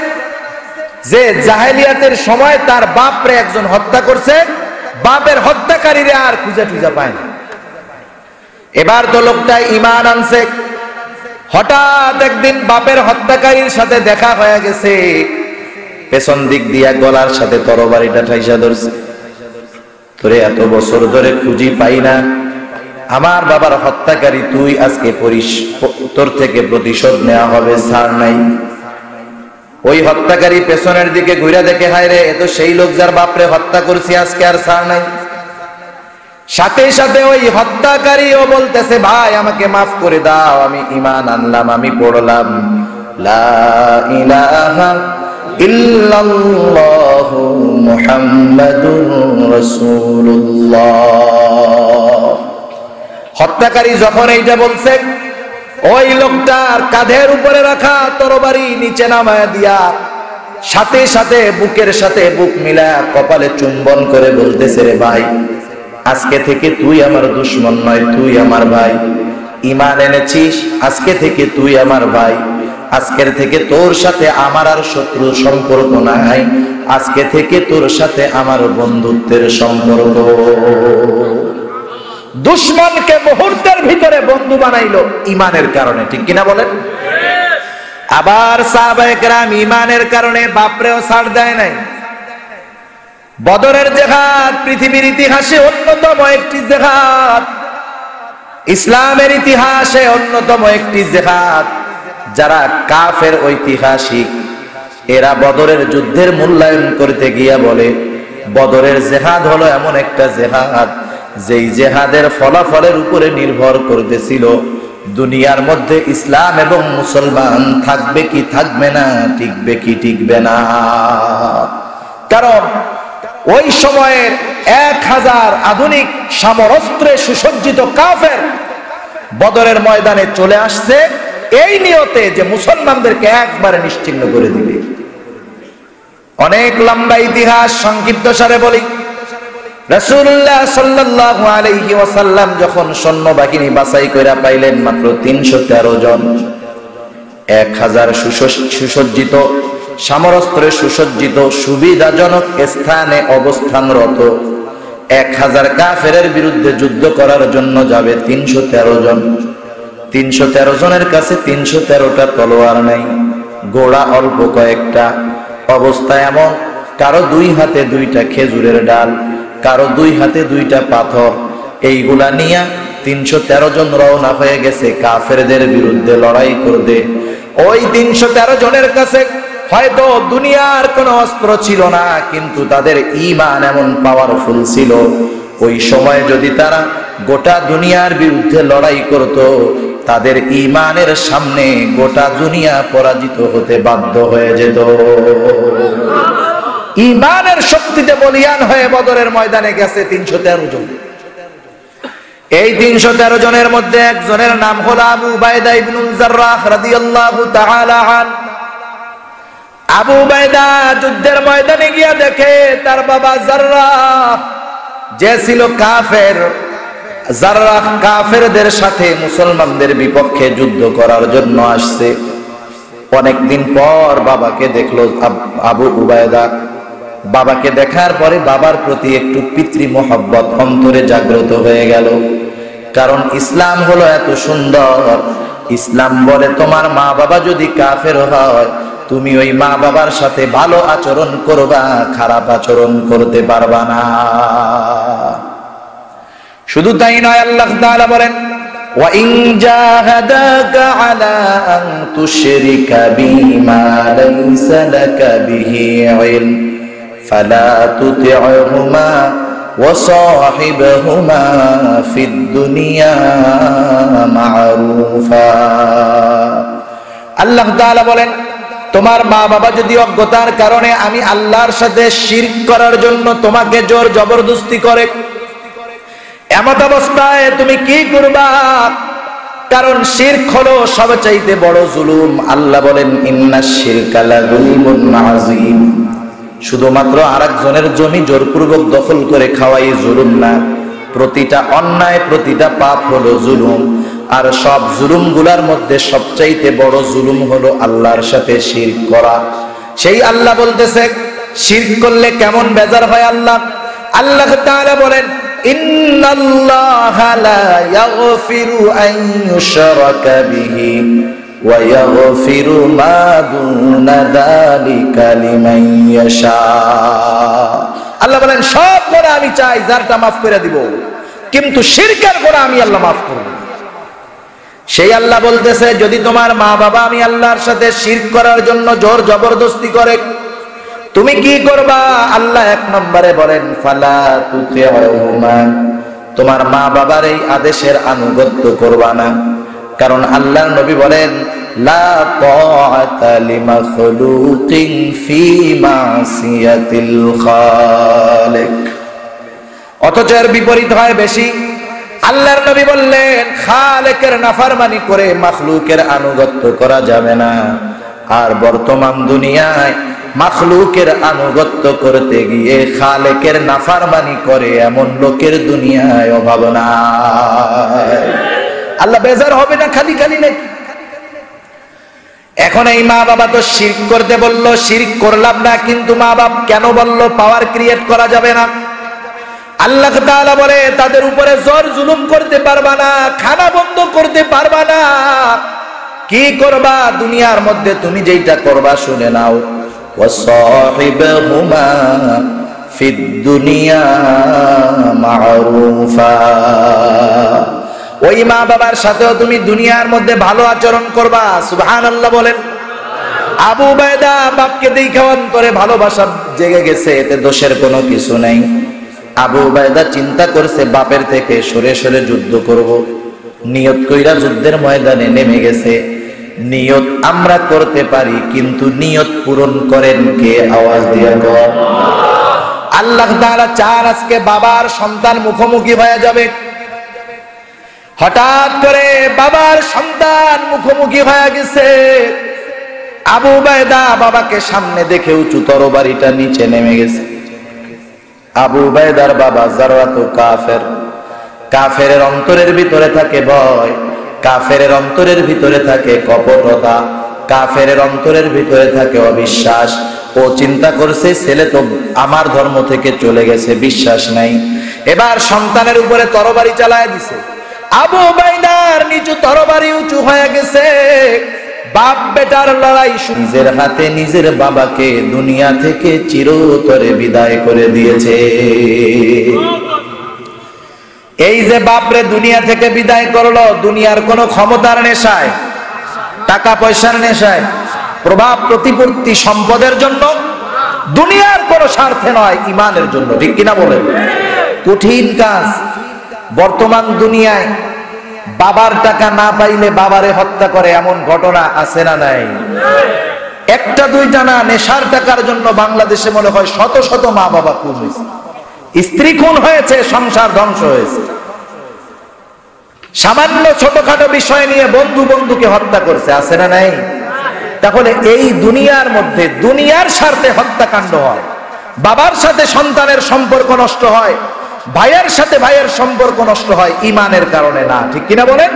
যে জাহেলিয়াতের সময় তার বাপরে একজন হত্যা করছে, বাপের হত্যাকারীরা আর খুঁজে টুজা পায় না। এবার তো লোকটা ঈমান আনছে, হঠাৎ একদিন বাপের হত্যাকারীর সাথে দেখা হয়ে গেছে, পেছন দিক দিয়া গলার সাথে তরবারিটা ঠাইসা ধরছে। তোরে এত বছর ধরে খুঁজি পাই না, আমার বাবার হত্যাকারী তুই, আজকে তোর থেকে প্রতিশোধ নেওয়া হবে, ছাড় নাই। ওই হত্যাকারী পেছনের দিকে ঘুরে দেখে, হায় রে, এ তো সেই লোক যার বাপরে হত্যা করছি, আজকে আর ছাড় নাই। সাথে সাথে ওই হত্যাকারীও বলতেছে, ভাই আমাকে মাফ করে দাও, আমি ঈমান আনলাম, আমি পড়লাম লা ইলাহা ইল্লাল্লাহু মুহাম্মাদুর রাসূলুল্লাহ। হত্যাকারী যখন এইটা বলছে, ওই লোকটার কাঁধের উপরে রাখা তরবারি নিচে নামায় দিয়া সাথে সাথে বুকের সাথে বুক মিলায়া কপালে চুম্বন করে বলতেছে, রে ভাই, আজকে থেকে তুই আমার দুশমন নয়, তুই আমার ভাই। ঈমান এনেছিস, আজকে থেকে তুই আমার ভাই। আজকের থেকে তোর সাথে আমার আর শত্রু সম্পর্ক নাই, আজকে থেকে তোর সাথে আমার বন্ধুত্বের সম্পর্ক। দুশমনকে মুহূর্তের ভিতরে বন্ধু বানাইলো ঈমানের কারণে, ঠিক কিনা বলেন? আবার সাহাবায়ে কেরাম ঈমানের কারণে বাপরেও ছাড় দেয় নাই। বদরের জিহাদ পৃথিবীর ইতিহাসে অন্যতম একটি জিহাদ, ইসলামের ইতিহাসে অন্যতম একটি জিহাদ। যারা কাফের ঐতিহাসিক, এরা বদরের যুদ্ধের মূল্যায়ন করতে গিয়া বলে, বদরের জিহাদ হলো এমন একটা জিহাদ যেই জিহাদের ফলাফলের উপরে নির্ভর করতেছিল দুনিয়ার মধ্যে ইসলাম এবং মুসলমান থাকবে কি থাকবে না, টিকবে কি টিকবে না। কারণ ওই সময়ের 1000 আধুনিক সমরাস্ত্রে সুসজ্জিত কাফের বদরের ময়দানে চলে আসছে এই নিয়তে যে মুসলমানদেরকে একবারে নিশ্চিহ্ন করে দিবে। অনেক লম্বা ইতিহাস, সংক্ষিপ্ত সারে বলি। রাসূলুল্লাহ সাল্লাল্লাহু আলাইহি ওয়াসাল্লাম যখন সৈন্য বাহিনী বাছাই কইরা পাইলেন মাত্র 313 জন, 1000 সুসজ্জিত সমরাস্ত্রে সুসজ্জিত সুবিধাজনক স্থানে অবস্থানরত 1000 কাফেরের বিরুদ্ধে যুদ্ধ করার জন্য যাবে 313 জন। 313 জনের কাছে 313টা তলোয়ার নাই, ঘোড়া অল্প কয়েকটা। অবস্থা এমন, কারো 2 হাতে 2টা খেজুরের ডাল, কারো 2 হাতে 2টা পাথর। এইগুলা নিয়ে 313 জন রওনা হয়ে গেছে কাফেরদের বিরুদ্ধে লড়াই করতে। ওই 313 জনের কাছে হয়তো দুনিয়ার কোনো অস্ত্র ছিল না, কিন্তু তাদের ঈমান এমন পাওয়ারফুল ছিল, ওই সময় যদি তারা গোটা দুনিয়ার বিরুদ্ধে লড়াই করত, তাদের ঈমানের সামনে গোটা দুনিয়া পরাজিত হতে বাধ্য হয়ে যেত। ঈমানের শক্তিতে বলিয়ান হয়ে বদরের ময়দানে গেছে 313 জন। এই 313 জনের মধ্যে একজনের নাম হলো আবু উবাইদা ইবনুল জাররাহ রাদিয়াল্লাহু তাআলা আন। আবু উবাইদা যুদ্ধের ময়দানে গিয়া দেখে তার বাবা জাররাহ, যে ছিল কাফের, জাররাহ কাফেরদের সাথে মুসলমানদের বিপক্ষে যুদ্ধ করার জন্য আসছে। অনেকদিন পর বাবাকে দেখলো আবু উবাইদা। বাবাকে দেখার পরে বাবার প্রতি একটু পিতৃ মহব্বত অন্তরে জাগ্রত হয়ে গেল। কারণ ইসলাম হলো এত সুন্দর, ইসলাম বলে তোমার মা বাবা যদি কাফের হয়, তুমি ওই মা বাবার সাথে ভালো আচরণ করবা, খারাপ আচরণ করতে পারবা না। শুধু তাই নয়, আল্লাহ তাআলা বলেন, ওয়া ইন জাহাদাকা আলা আন তুশরিকা বিমা লাইসা লাকা বিহি ইলম ফালা তুতি'হুমা ওয়া সাহিবহুমা ফিদ দুনিয়া মা'রুফা। আল্লাহ তাআলা বলেন, তোমার মা বাবা যদি অজ্ঞতার কারণে আমি আল্লাহর সাথে শিরক করার জন্য তোমাকে জোর জবরদস্তি করে, এমত অবস্থায় তুমি কি করবা? কারণ শিরক হলো সবচাইতে বড় জুলুম। আল্লাহ বলেন, ইন্নাশ শিরকা লাযুলমুন আযীম। শুধুমাত্র আরেকজনের জমি জোরপূর্বক দখল করে খাওয়াই জুলুম না, প্রতিটা অন্যায়, প্রতিটা পাপ হলো জুলুম। আর সব জুলুমগুলোর মধ্যে সবচাইতে বড় জুলুম হলো আল্লাহর সাথে শিরক করা। সেই আল্লাহ বলতেছে, শিরক করলে কেমন বেজার হয় আল্লাহ। আল্লাহ তাআলা বলেন, ইন্নাল্লাহা লা ইয়াগফিরু আন ইউশরাকা বিহি ওয়া ইয়াগফিরু মা দুনা যালিকা লিমান ইয়াশা। আল্লাহ বলেন, সব গুনাহ আমি চাই, যারটা মাফ করে দিব, কিন্তু শিরকের গুনাহ আমি আল্লাহ মাফ করব না। সেই আল্লাহ বলতেছে, যদি তোমার মা বাবা আমি আল্লাহর সাথে শিরক করার জন্য জোর জবরদস্তি করে, তুমি কি করবা? আল্লাহ 1 নম্বরে বলেন, ফালা তুতি'হুমা, তোমার মা বাবার এই আদেশের আনুগত্য করবা না। কারণ আল্লাহর নবী বলেন, লা তাআতা লিমাখলুকিন ফি মাসিয়াতিল খালিক। অথচ এর বিপরীত হয় বেশি। আল্লাহর নবী বললেন, খালেকের নাফরমানি করে মাখলুকের আনুগত্য করা যাবে না। আর বর্তমান দুনিয়ায় মাখলুকের আনুগত্য করতে গিয়ে খালেকের নাফরমানি করে এমন লোকের দুনিয়ায় অভাব নাই। আল্লাহ বেজার হবে না খালি খালি নাকি? এখন এই মা বাবা তো শিরক করতে বললো, শিরক করলাম না, কিন্তু মা বাপ কেন বললো পাওয়ার ক্রিয়েট করা যাবে না? আল্লাহ তাআলা বলে তাদের উপরে জোর জুলুম করতে পারবা না, খানা বন্ধ করতে পারবা না। কি করবা? দুনিয়ার মধ্যে তুমি যেটা করবা শুনে নাও, ওয়াসাহিবহুমা ফিদ দুনিয়া মারুফা। ওই মা বাবার সাথেও তুমি দুনিয়ার মধ্যে ভালো আচরণ করবা। সুবহানাল্লাহ বলেন। আবু উবাইদা বাপকে দেখে অন্তরে ভালোবাসা জেগে গেছে, এতে দোষের কোনো কিছু নাই। আবু উবাইদা চিন্তা করছে বাপের থেকে সরে সরে যুদ্ধ করব, নিয়ত কইরা যুদ্ধের ময়দানে নেমে গেছে। নিয়ত আমরা করতে পারি, কিন্তু নিয়ত পূরণ করেন কে? আওয়াজ দিয়ে কর। আল্লাহ তাআলা চান আজকে বাবার সন্তান মুখোমুখি হয়ে যাবে। হঠাৎ করে বাবার সন্তান মুখোমুখি হয়ে গেছে। আবু উবাইদা বাবাকে সামনে দেখে উঁচু তরবারিটা নিচে নেমে গেছে। আবু উবাইদার বাবা জারওয়াতু কাফের। কাফেরের অন্তরের ভিতরে থাকে ভয়, কাফেরের অন্তরের ভিতরে থাকে কপটতা, কাফেরের অন্তরের ভিতরে থাকে অবিশ্বাস। ও চিন্তা করছে ছেলে তো আমার ধর্ম থেকে চলে গেছে, বিশ্বাস নাই। এবার সন্তানের উপরে তরবারি চালায় দিছে। আবু উবাইদার নিচু তরবারি উঁচু হয়ে গেছে। বাপ বেটার লড়াই, নিজের হাতে নিজের বাবাকে দুনিয়া থেকে চিরতরে বিদায় করে দিয়েছে। এই যে বাপরে দুনিয়া থেকে বিদায় করলো, দুনিয়ার কোন ক্ষমতার নেশায়, টাকা পয়সার নেশায়, প্রভাব প্রতিপত্তি সম্পদের জন্য, দুনিয়ার কোন স্বার্থে নয়, ইমানের জন্য। ঠিক কিনা বলেন? কঠিন কাজ। বর্তমান দুনিয়ায় বাবার টাকা না পাইলে বাবারে হত্যা করে, এমন ঘটনা আছে না নাই? একটা দুইটা না, নেশার টাকার জন্য বাংলাদেশে মনে হয় শত শত মা বাবা খুন হয়েছে, স্ত্রী খুন হয়েছে, সংসার ধ্বংস হয়েছে। সামান্য ছোটখাটো বিষয় নিয়ে বন্ধু বন্ধুকে হত্যা করছে, আছে না নাই? তাহলে এই দুনিয়ার মধ্যে দুনিয়ার স্বার্থে হত্যাকাণ্ড হয়, বাবার সাথে সন্তানের সম্পর্ক নষ্ট হয়, ভাইয়ের সাথে ভাইয়ের সম্পর্ক নষ্ট হয়, ইমানের কারণে না। ঠিক কিনা বলেন?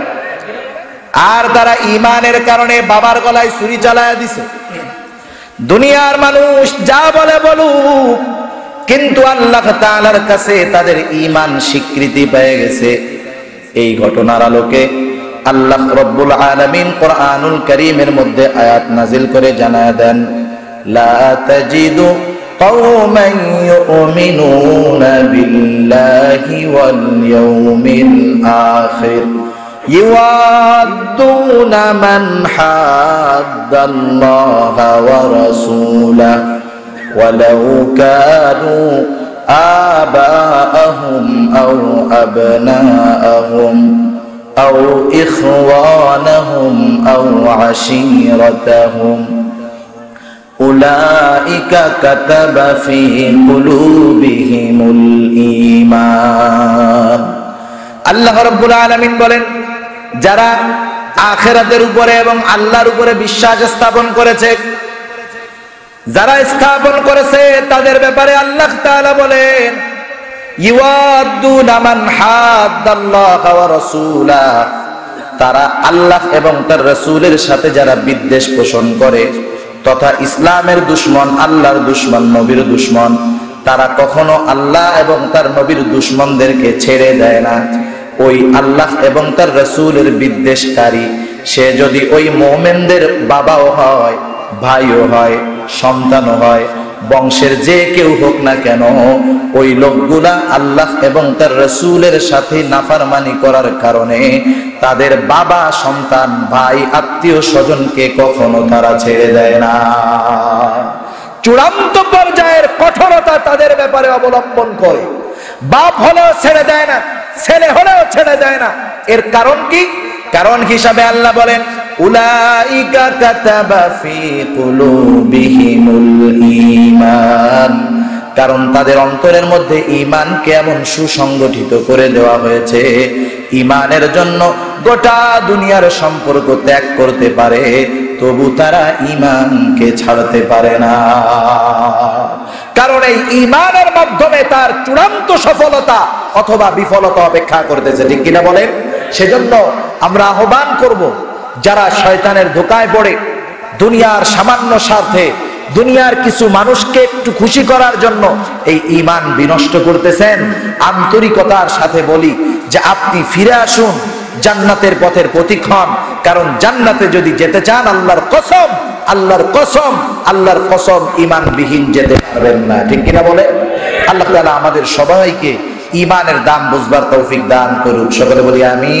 আর তারা ইমানের কারণে বাবার গলায় ছুরি চালায়া দিছে। দুনিয়ার মানুষ যা বলে বলুক, কিন্তু আল্লাহ তাআলার কাছে তাদের ঈমান স্বীকৃতি পেয়ে গেছে। এই ঘটনার আলোকে আল্লাহ রাব্বুল আলামিন কোরআনুল কারীমের মধ্যে আয়াত নাযিল করে জানায় দেন, লা তাজিদু কওমান ইউমিনুনা বিল্লাহি ওয়াল ইয়াউমিল আখির ইউআদ্দুনা মান হাদ্দাল্লাহা ওয়া রাসূলাহু ওয়ালাউ কানু آباءهم أو أبناءهم أو إخوانهم أو عشيرتهم أولئك كتب في قلوبهم الإيمان। আল্লাহ রাব্বুল আলামিন বলেন, যারা আখিরাতের উপরে এবং আল্লাহর উপরে বিশ্বাস স্থাপন করেছে, যারা স্থাপন করেছে, তাদের ব্যাপারে আল্লাহ তাআলা বলেন, ইউআদ্দুনা মান হাদ্দাল্লাহা ওয়া রাসূলাহু, তারা আল্লাহ এবং তার রাসূলের সাথে যারা বিদ্বেষ পোষণ করে তথা ইসলামের দুশমন, আল্লাহর দুশমন, নবীর দুশমন, তারা কখনো আল্লাহ এবং তার নবীর দুশমনদেরকে ছেড়ে দেয় না। ওই আল্লাহ এবং তার রাসূলের বিদ্বেষকারী সে যদি ওই মুমিনদের বাবাও হয়, ভাইও হয়, সন্তানও হয়, বংশের যে কেউ হোক না কেন, ওই লোকগুলা আল্লাহ এবং তার রাসূলের সাথে নাফরমানি করার কারণে তাদের বাবা, সন্তান, ভাই, আত্মীয় স্বজনকে কখনো তারা ছেড়ে দেয় না। চূড়ান্ত পর্যায়ের কঠোরতা তাদের ব্যাপারে অবলম্বন করে। বাপ হলেও ছেড়ে দেয় না, ছেলে হলেও ছেড়ে দেয় না। এর কারণ কি? কারণ হিসাবে আল্লাহ বলেন, উলাইকা কাতাবা ফি কুলুবিহিমুল ঈমান, কারণ তাদের অন্তরের মধ্যে ঈমানকে এমন সুসংগঠিত করে দেওয়া হয়েছে, ঈমানের জন্য গোটা দুনিয়ার সম্পর্ক ত্যাগ করতে পারে, তবু তারা ঈমানকে ছাড়তে পারে না। কারণ এই ঈমানের মাধ্যমে তার চূড়ান্ত সফলতা অথবা বিফলতা অপেক্ষা করতেছে, ঠিক কিনা বলেন? সেজন্য আমরা আহ্বান করব, যারা শয়তানের ধোঁকায় পড়ে দুনিয়ার সামান্য স্বার্থে, দুনিয়ার কিছু মানুষকে একটু খুশি করার জন্য এই ঈমান বিনষ্ট করতেছেন, আন্তরিকতার সাথে বলি যে আপনি ফিরে আসুন, জান্নাতের পথের পথিক হন। কারণ জান্নাতে যদি যেতে চান, আল্লাহর কসম, আল্লাহর কসম, আল্লাহর কসম, ঈমানবিহীন যেতে পারবেন না, ঠিক কিনা বলে? আল্লাহ তাআলা আমাদের সবাইকে ঈমানের দাম বুঝবার তৌফিক দান করুন। সকলে বলি আমিন।